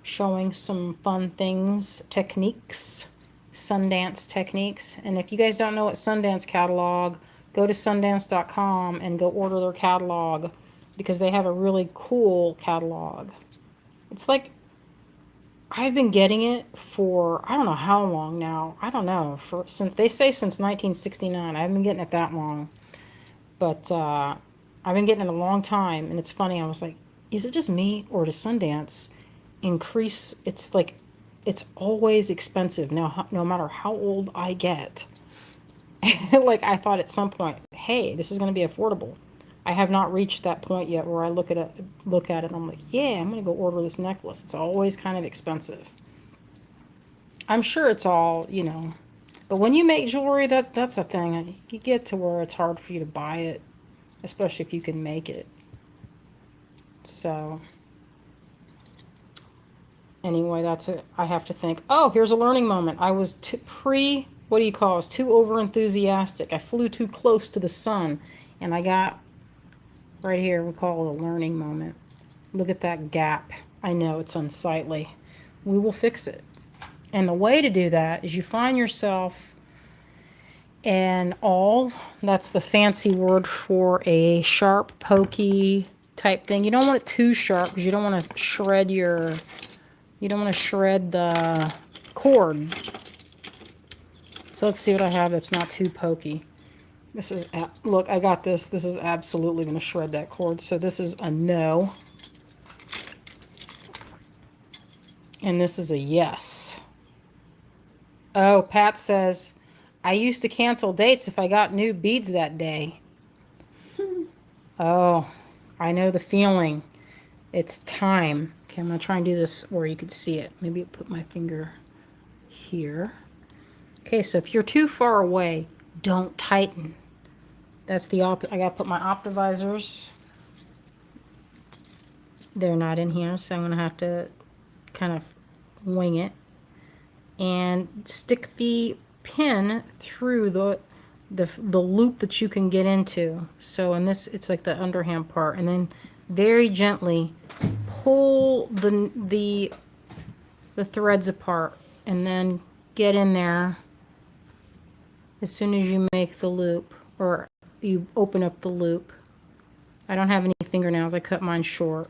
showing some fun things, techniques, Sundance techniques. And if you guys don't know what Sundance catalog, go to sundance.com and go order their catalog because they have a really cool catalog. It's like, I've been getting it for, I don't know how long now. I don't know. Since 1969. I haven't been getting it that long. But I've been getting it a long time. And it's funny. I was like, is it just me or does Sundance increase? It's like, it's always expensive now, no matter how old I get. Like I thought at some point, hey, this is going to be affordable. I have not reached that point yet where I look at it and I'm like, yeah, I'm going to go order this necklace. It's always kind of expensive. I'm sure it's all, but when you make jewelry, that's a thing. You get to where it's hard for you to buy it, especially if you can make it. So anyway, that's it. I have to think, oh, here's a learning moment. I was what do you call it? Too over enthusiastic. I flew too close to the sun and I got right here, we call it a learning moment. Look at that gap. I know it's unsightly. We will fix it. And the way to do that is you find yourself an awl. That's the fancy word for a sharp, pokey type thing. You don't want it too sharp because you don't want to shred the cord. So let's see what I have that's not too pokey. This is, look, I got this. This is absolutely going to shred that cord. So this is a no. And this is a yes. Oh, Pat says, I used to cancel dates if I got new beads that day. Oh, I know the feeling. It's time. Okay, I'm going to try and do this where you can see it. Maybe I'll put my finger here. Okay, so if you're too far away, don't tighten. That's the I got to put my optivisors. They're not in here, so I'm going to have to kind of wing it. And stick the pin through the loop that you can get into. So in this, it's like the underhand part. And then very gently pull the threads apart. And then get in there as soon as you make the loop. Or you open up the loop. I don't have any fingernails. I cut mine short.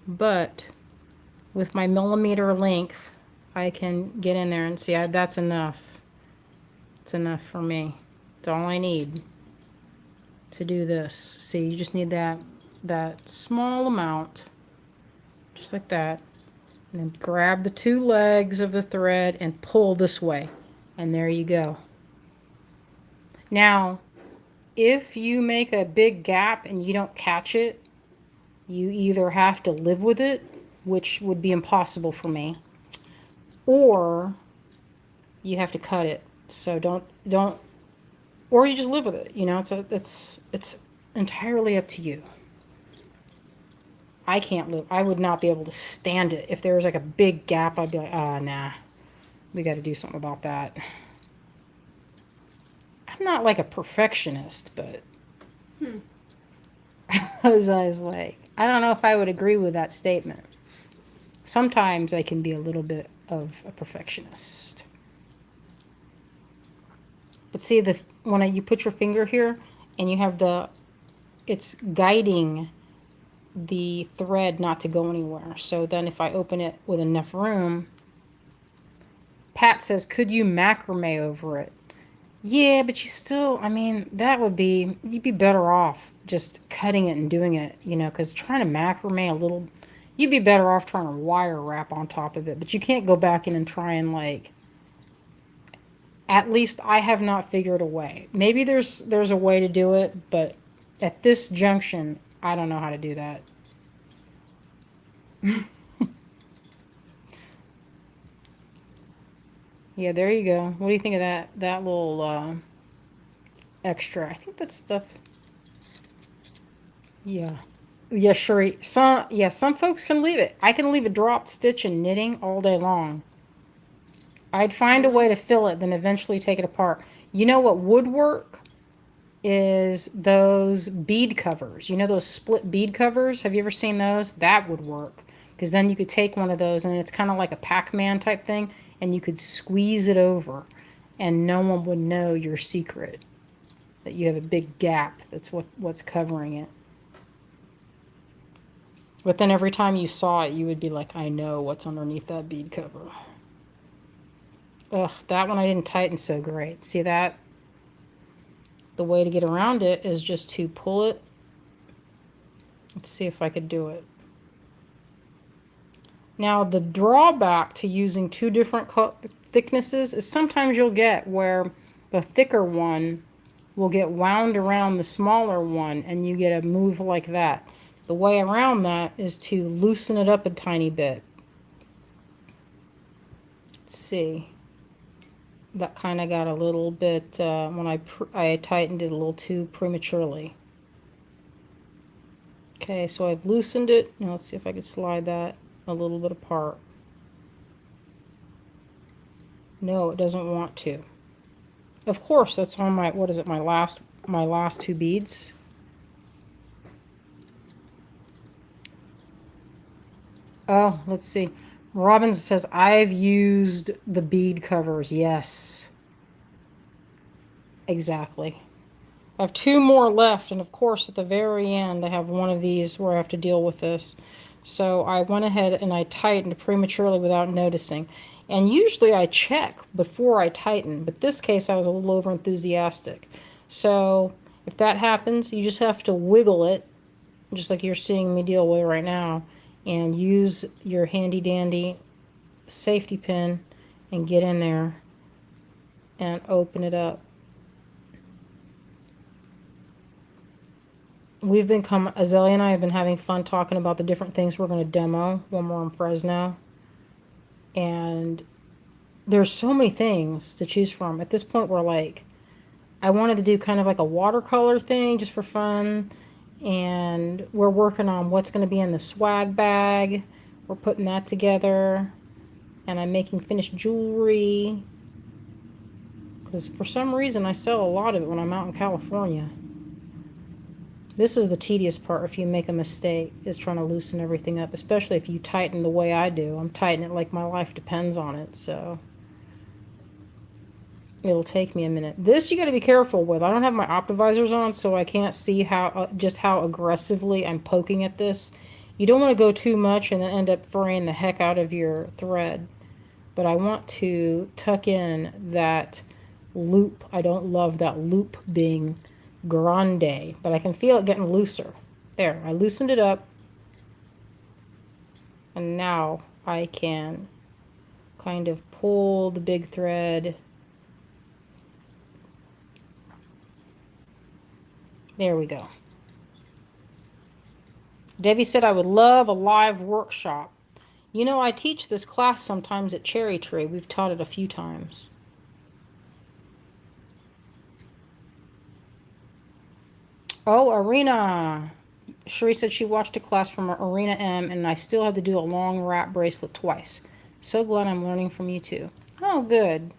But with my millimeter length, I can get in there and see. That's enough. It's enough for me. It's all I need to do this. See, you just need that small amount. Just like that. And then grab the two legs of the thread and pull this way. And there you go. Now, if you make a big gap and you don't catch it, you either have to live with it, which would be impossible for me, or you have to cut it. So don't, or you just live with it. It's entirely up to you. I can't live. I would not be able to stand it. If there was like a big gap, I'd be like, nah. We got to do something about that. I'm not like a perfectionist, but I was like, I don't know if I would agree with that statement. Sometimes I can be a little bit of a perfectionist. But see, when you put your finger here and you have it's guiding the thread not to go anywhere. So then if I open it with enough room, Pat says, could you macrame over it? Yeah, but you still, I mean, you'd be better off just cutting it and doing it, because trying to macrame a little, you'd be better off trying to wire wrap on top of it. But you can't go back in and try and at least I have not figured a way. Maybe there's a way to do it, but at this junction, I don't know how to do that. Yeah, there you go. What do you think of that little extra? I think that's stuff. Yeah. Yeah, sure. Some folks can leave it. I can leave a dropped stitch in knitting all day long. I'd find a way to fill it, then eventually take it apart. You know what would work is those bead covers. You know those split bead covers? Have you ever seen those? That would work. Because then you could take one of those and it's kind of like a Pac-Man type thing and you could squeeze it over and no one would know your secret. That you have a big gap. That's what's covering it. But then every time you saw it, you would be like, I know what's underneath that bead cover. Ugh, that one I didn't tighten so great. See that? The way to get around it is just to pull it. Let's see if I could do it. Now, the drawback to using two different thicknesses is sometimes you'll get where the thicker one will get wound around the smaller one and you get a move like that. The way around that is to loosen it up a tiny bit. Let's see. That kind of got a little bit, when I tightened it a little too prematurely. Okay, so I've loosened it. Now let's see if I can slide that a little bit apart. No, it doesn't want to. Of course, that's on my, what is it, my last two beads. Oh, let's see. Robbins says, I've used the bead covers. Yes. Exactly. I have two more left, and of course, at the very end, I have one of these where I have to deal with this. So I went ahead and I tightened prematurely without noticing. And usually I check before I tighten, but this case I was a little over enthusiastic. So if that happens, you just have to wiggle it, just like you're seeing me deal with right now, and use your handy dandy safety pin and get in there and open it up. Azalea and I have been having fun talking about the different things we're going to demo when we're in Fresno. And there's so many things to choose from. At this point, I wanted to do kind of like a watercolor thing just for fun. And we're working on what's going to be in the swag bag. We're putting that together. And I'm making finished jewelry. Because for some reason, I sell a lot of it when I'm out in California. This is the tedious part if you make a mistake, is trying to loosen everything up, especially if you tighten the way I do. I'm tightening it like my life depends on it, so it'll take me a minute. This you got to be careful with. I don't have my optivisors on, so I can't see just how aggressively I'm poking at this. You don't want to go too much and then end up fraying the heck out of your thread. But I want to tuck in that loop. I don't love that loop being grande, but I can feel it getting looser. There, I loosened it up, and now I can kind of pull the big thread. There we go. Debbie said I would love a live workshop. You know, I teach this class sometimes at Cherry Tree. We've taught it a few times. Oh, Arena. Cherie said she watched a class from Arena M, and I still have to do a long wrap bracelet twice. So glad I'm learning from you too. Oh, good.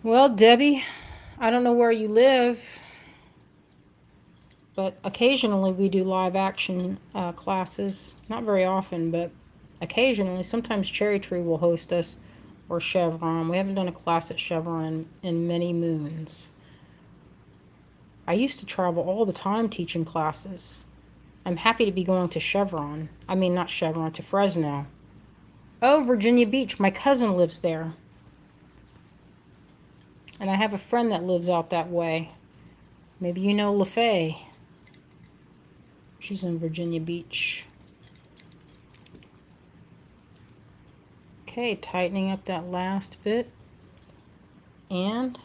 Well, Debbie, I don't know where you live, but occasionally we do live action classes. Not very often, but occasionally. Sometimes Cherry Tree will host us or Chevron. We haven't done a class at Chevron in many moons. I used to travel all the time teaching classes. I'm happy to be going to Chevron. I mean, not Chevron, to Fresno. Oh, Virginia Beach. My cousin lives there. And I have a friend that lives out that way. Maybe you know LaFay. She's in Virginia Beach. Okay, tightening up that last bit. And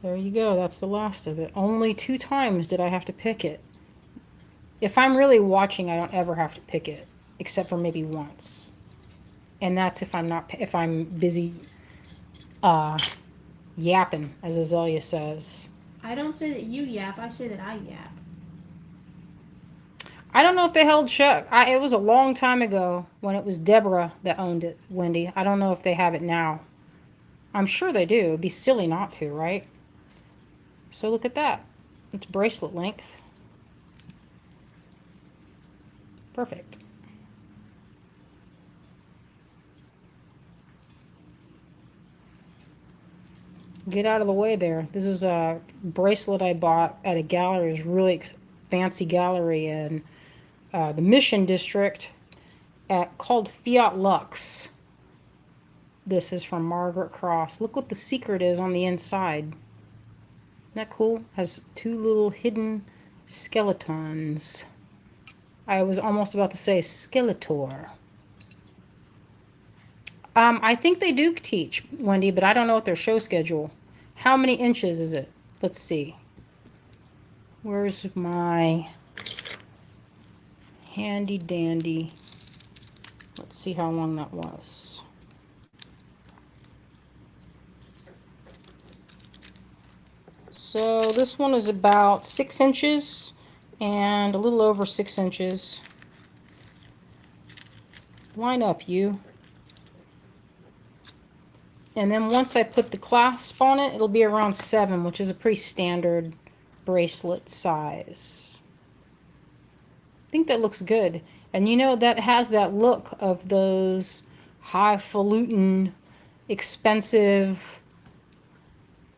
there you go. That's the last of it. Only 2 times did I have to pick it. If I'm really watching, I don't ever have to pick it, except for maybe once. And that's if I'm busy yapping, as Azalea says. I don't say that you yap, I say that I yap. I don't know if they held Chuck. It was a long time ago when it was Deborah that owned it, Wendy. I don't know if they have it now. I'm sure they do. It'd be silly not to, right? So look at that. It's bracelet length. Perfect. Get out of the way there. This is a bracelet I bought at a gallery. It's a really fancy gallery in the Mission District called Fiat Lux. This is from Margaret Cross. Look what the secret is on the inside. Isn't that cool? Has 2 little hidden skeletons. I was almost about to say Skeletor. I think they do teach, Wendy, but I don't know what their show schedule. How many inches is it? Let's see. Where's my handy dandy? Let's see how long that was. So this one is about 6 inches and a little over 6 inches. Line up, you. And then once I put the clasp on it, it'll be around 7, which is a pretty standard bracelet size. I think that looks good. And you know, that has that look of those highfalutin, expensive,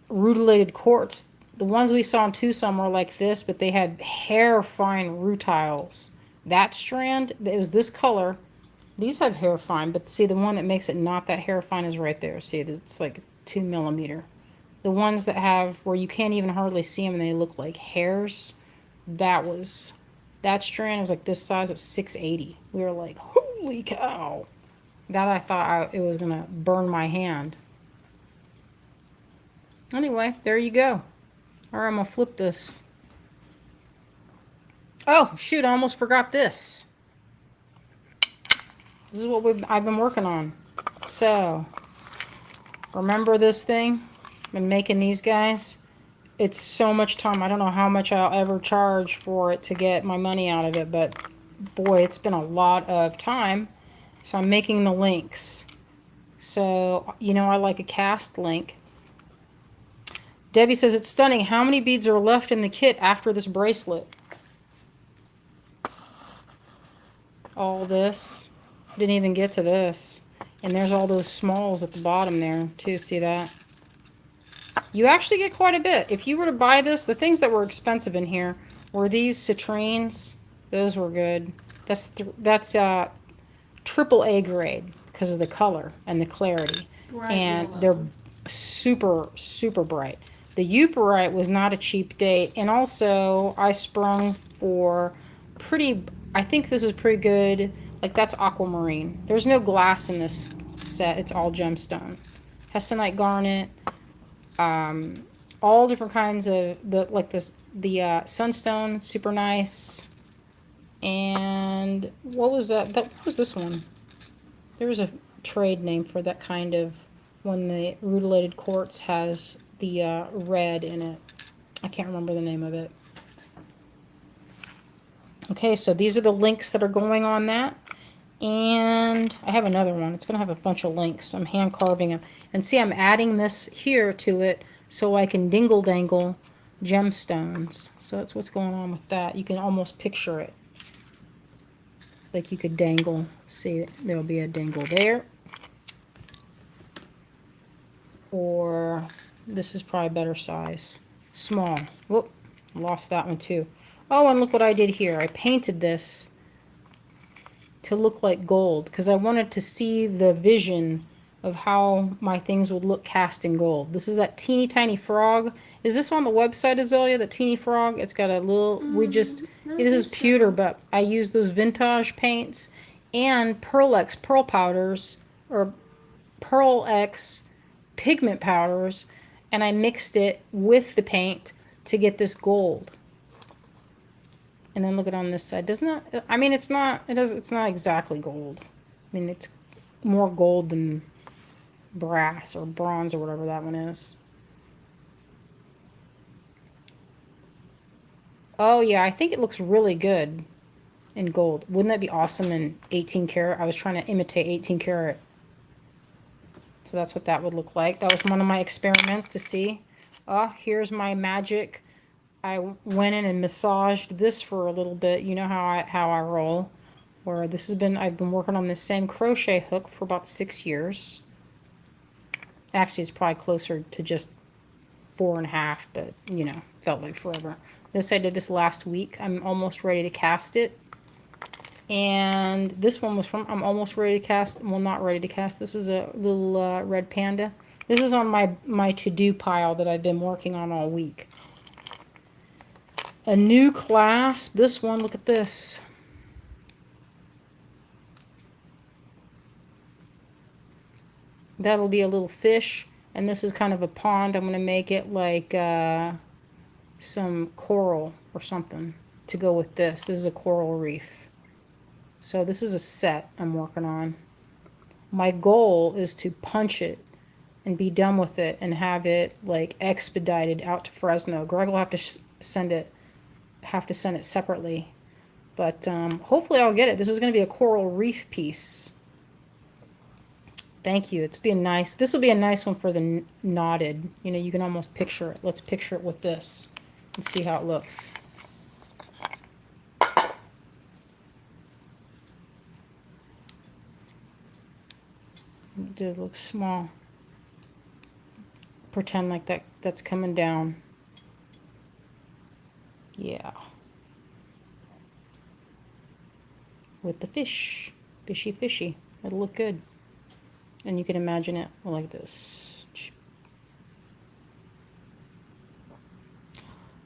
rutilated quartz. The ones we saw in Tucson were like this, but they had hair fine rutiles. That strand, it was this color. These have hair fine, but see, the one that makes it not that hair fine is right there. See, it's like 2 millimeter. The ones that have where you can't even hardly see them and they look like hairs, that strand was like this size at 680. We were like, holy cow. That I thought it was going to burn my hand. Anyway, there you go. All right, I'm going to flip this. Oh, shoot, I almost forgot this. This is what I've been working on. So, remember this thing? I've been making these guys. It's so much time. I don't know how much I'll ever charge for it to get my money out of it, but boy, it's been a lot of time. So I'm making the links. So, you know, I like a cast link. Debbie says, it's stunning. How many beads are left in the kit after this bracelet? All this. Didn't even get to this. And there's all those smalls at the bottom there, too. See that? You actually get quite a bit. If you were to buy this, the things that were expensive in here were these citrines. Those were good. That's triple A grade because of the color and the clarity. Bright and yellow. They're super, super bright. The Euperite was not a cheap date. And also, I sprung for I think this is pretty good. Like, that's aquamarine. There's no glass in this set. It's all gemstone. Hestonite garnet. All different kinds of the sunstone, super nice. And what was that? What was this one? There was a trade name for that kind of when the rutilated quartz has the red in it. I can't remember the name of it. Okay, so these are the links that are going on that. And I have another one. It's going to have a bunch of links. I'm hand carving them. And see, I'm adding this here to it so I can dingle dangle gemstones. So that's what's going on with that. You can almost picture it. Like you could dangle. See, there'll be a dangle there. Or this is probably better size. Small. Whoop, lost that one too. Oh, and look what I did here. I painted this to look like gold because I wanted to see the vision of how my things would look cast in gold. This is that teeny tiny frog. Is this on the website, Azalea, the teeny frog? It's got a little, this is pewter, but I used those vintage paints and Pearl X pearl powders, or Pearl X pigment powders, and I mixed it with the paint to get this gold. And then look at on this side. Doesn't that, I mean, it's not exactly gold. I mean, it's more gold than brass or bronze or whatever that one is. Oh yeah, I think it looks really good in gold. Wouldn't that be awesome in 18 karat? I was trying to imitate 18 karat. So that's what that would look like. That was one of my experiments to see. Oh, here's my magic. I went in and massaged this for a little bit. You know how I roll. Where this has been, I've been working on this same crochet hook for about 6 years. Actually, it's probably closer to just 4.5, but you know, felt like forever. This, I did this last week. I'm almost ready to cast it. And this one was from, I'm almost ready to cast, well, not ready to cast. This is a little red panda. This is on my to-do pile that I've been working on all week. A new clasp. This one, look at this. That'll be a little fish. And this is kind of a pond. I'm going to make it like some coral or something to go with this. This is a coral reef. So this is a set I'm working on. My goal is to punch it and be done with it and have it like expedited out to Fresno. Greg will have to send it separately, but hopefully I'll get it. This is going to be a coral reef piece. Thank you. It's being nice. This will be a nice one for the knotted. You know, you can almost picture it. Let's picture it with this and see how it looks. It did look small. Pretend like that's coming down. Yeah. With the fish. Fishy, fishy. It'll look good. And you can imagine it like this.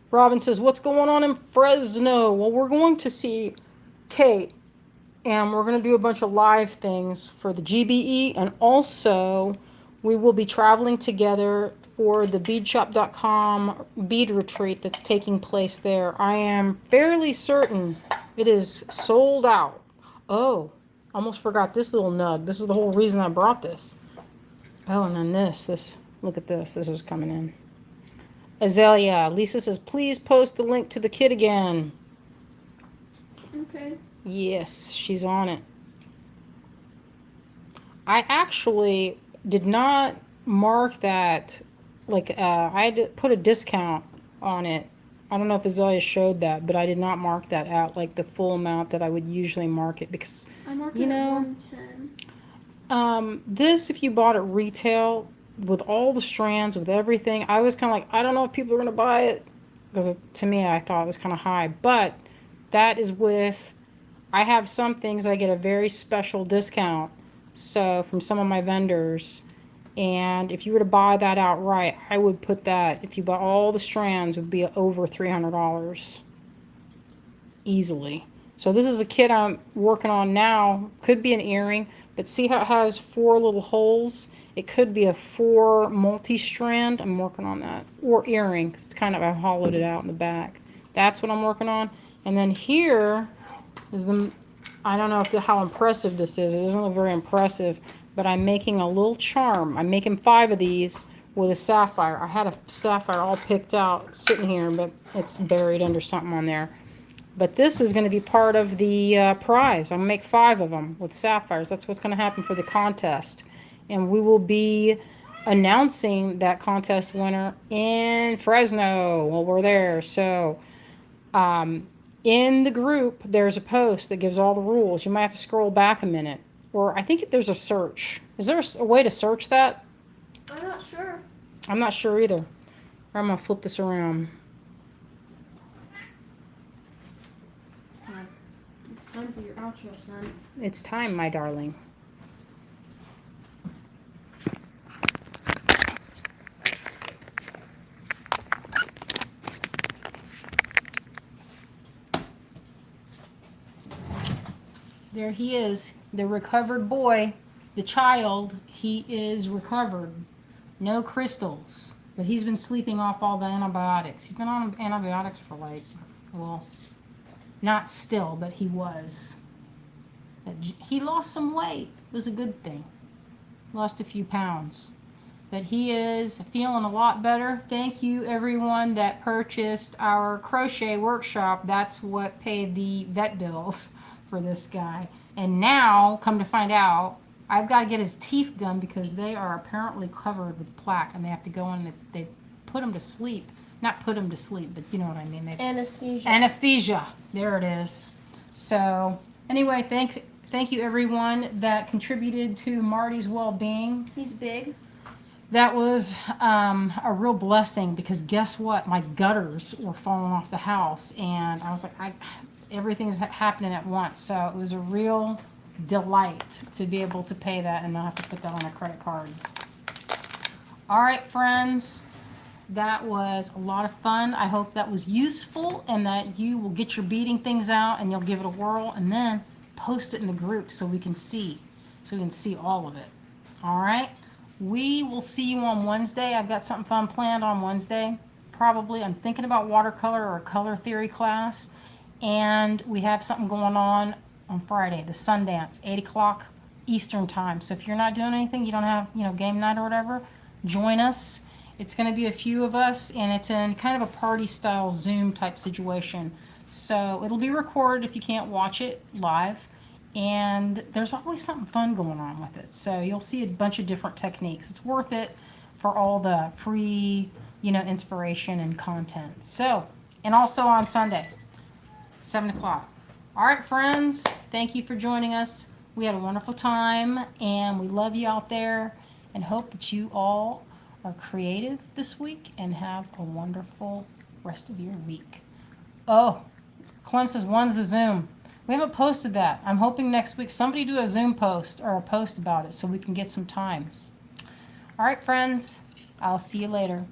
Robin says, what's going on in Fresno? Well, we're going to see Kate. And we're going to do a bunch of live things for the GBE. And also, we will be traveling together for the beadshop.com bead retreat that's taking place there. I am fairly certain it is sold out. Oh, almost forgot this little nug. This was the whole reason I brought this. Oh, and then this. Look at this. This is coming in. Azalea. Lisa says, please post the link to the kit again. Okay. Yes, she's on it. I actually did not mark that, like, I had to put a discount on it. I don't know if Azalea showed that, but I did not mark that out, like, the full amount that I would usually mark it, because, I marked it at 110. This, if you bought it retail, with all the strands, with everything, I was kind of like, I don't know if people are going to buy it, because to me, I thought it was kind of high, but that is with... I have some things I get a very special discount, so from some of my vendors, and if you were to buy that outright, I would put that, if you bought all the strands, would be over $300 easily. So this is a kit I'm working on now. Could be an earring, but see how it has 4 little holes? It could be a 4 multi-strand. I'm working on that. Or earring, 'cause it's kind of, I've hollowed it out in the back. That's what I'm working on. And then here is the, I don't know how impressive this is. It doesn't look very impressive, but I'm making a little charm. I'm making 5 of these with a sapphire. I had a sapphire all picked out sitting here, but it's buried under something on there. But this is going to be part of the prize. I'm going to make 5 of them with sapphires. That's what's going to happen for the contest. And we will be announcing that contest winner in Fresno while we're there. So in the group, there's a post that gives all the rules. You might have to scroll back a minute. Or I think there's a search. Is there a way to search that? I'm not sure. I'm not sure either. I'm going to flip this around. It's time. It's time for your outro, son. It's time, my darling. There he is, the recovered boy, the child. He is recovered. No crystals. But he's been sleeping off all the antibiotics. He's been on antibiotics for like, well, not still, but he was. He lost some weight. It was a good thing. Lost a few pounds. But he is feeling a lot better. Thank you, everyone that purchased our crochet workshop. That's what paid the vet bills for this guy. And now, come to find out, I've got to get his teeth done because they are apparently covered with plaque, and they have to go in and they put him to sleep. Not put him to sleep, but you know what I mean. Anesthesia. Anesthesia. There it is. So, anyway, thank you, everyone that contributed to Marty's well-being. He's big. That was a real blessing because guess what? My gutters were falling off the house, and I was like, everything's happening at once. So it was a real delight to be able to pay that and not have to put that on a credit card. All right, friends, that was a lot of fun. I hope that was useful and that you will get your beading things out and you'll give it a whirl and then post it in the group so we can see all of it. All right. We will see you on Wednesday. I've got something fun planned on Wednesday. Probably, I'm thinking about watercolor or a color theory class. And we have something going on Friday, the Sundance, 8 o'clock Eastern time. So if you're not doing anything, you don't have, game night or whatever, join us. It's going to be a few of us, and it's in kind of a party-style Zoom type situation. So it'll be recorded if you can't watch it live. And there's always something fun going on with it. So you'll see a bunch of different techniques. It's worth it for all the free, inspiration and content. So, and also on Sunday, 7 o'clock. All right, friends, thank you for joining us. We had a wonderful time, and we love you out there and hope that you all are creative this week and have a wonderful rest of your week. Oh, Clem says, when's the Zoom? We haven't posted that. I'm hoping next week somebody do a Zoom post or a post about it so we can get some times. All right, friends, I'll see you later.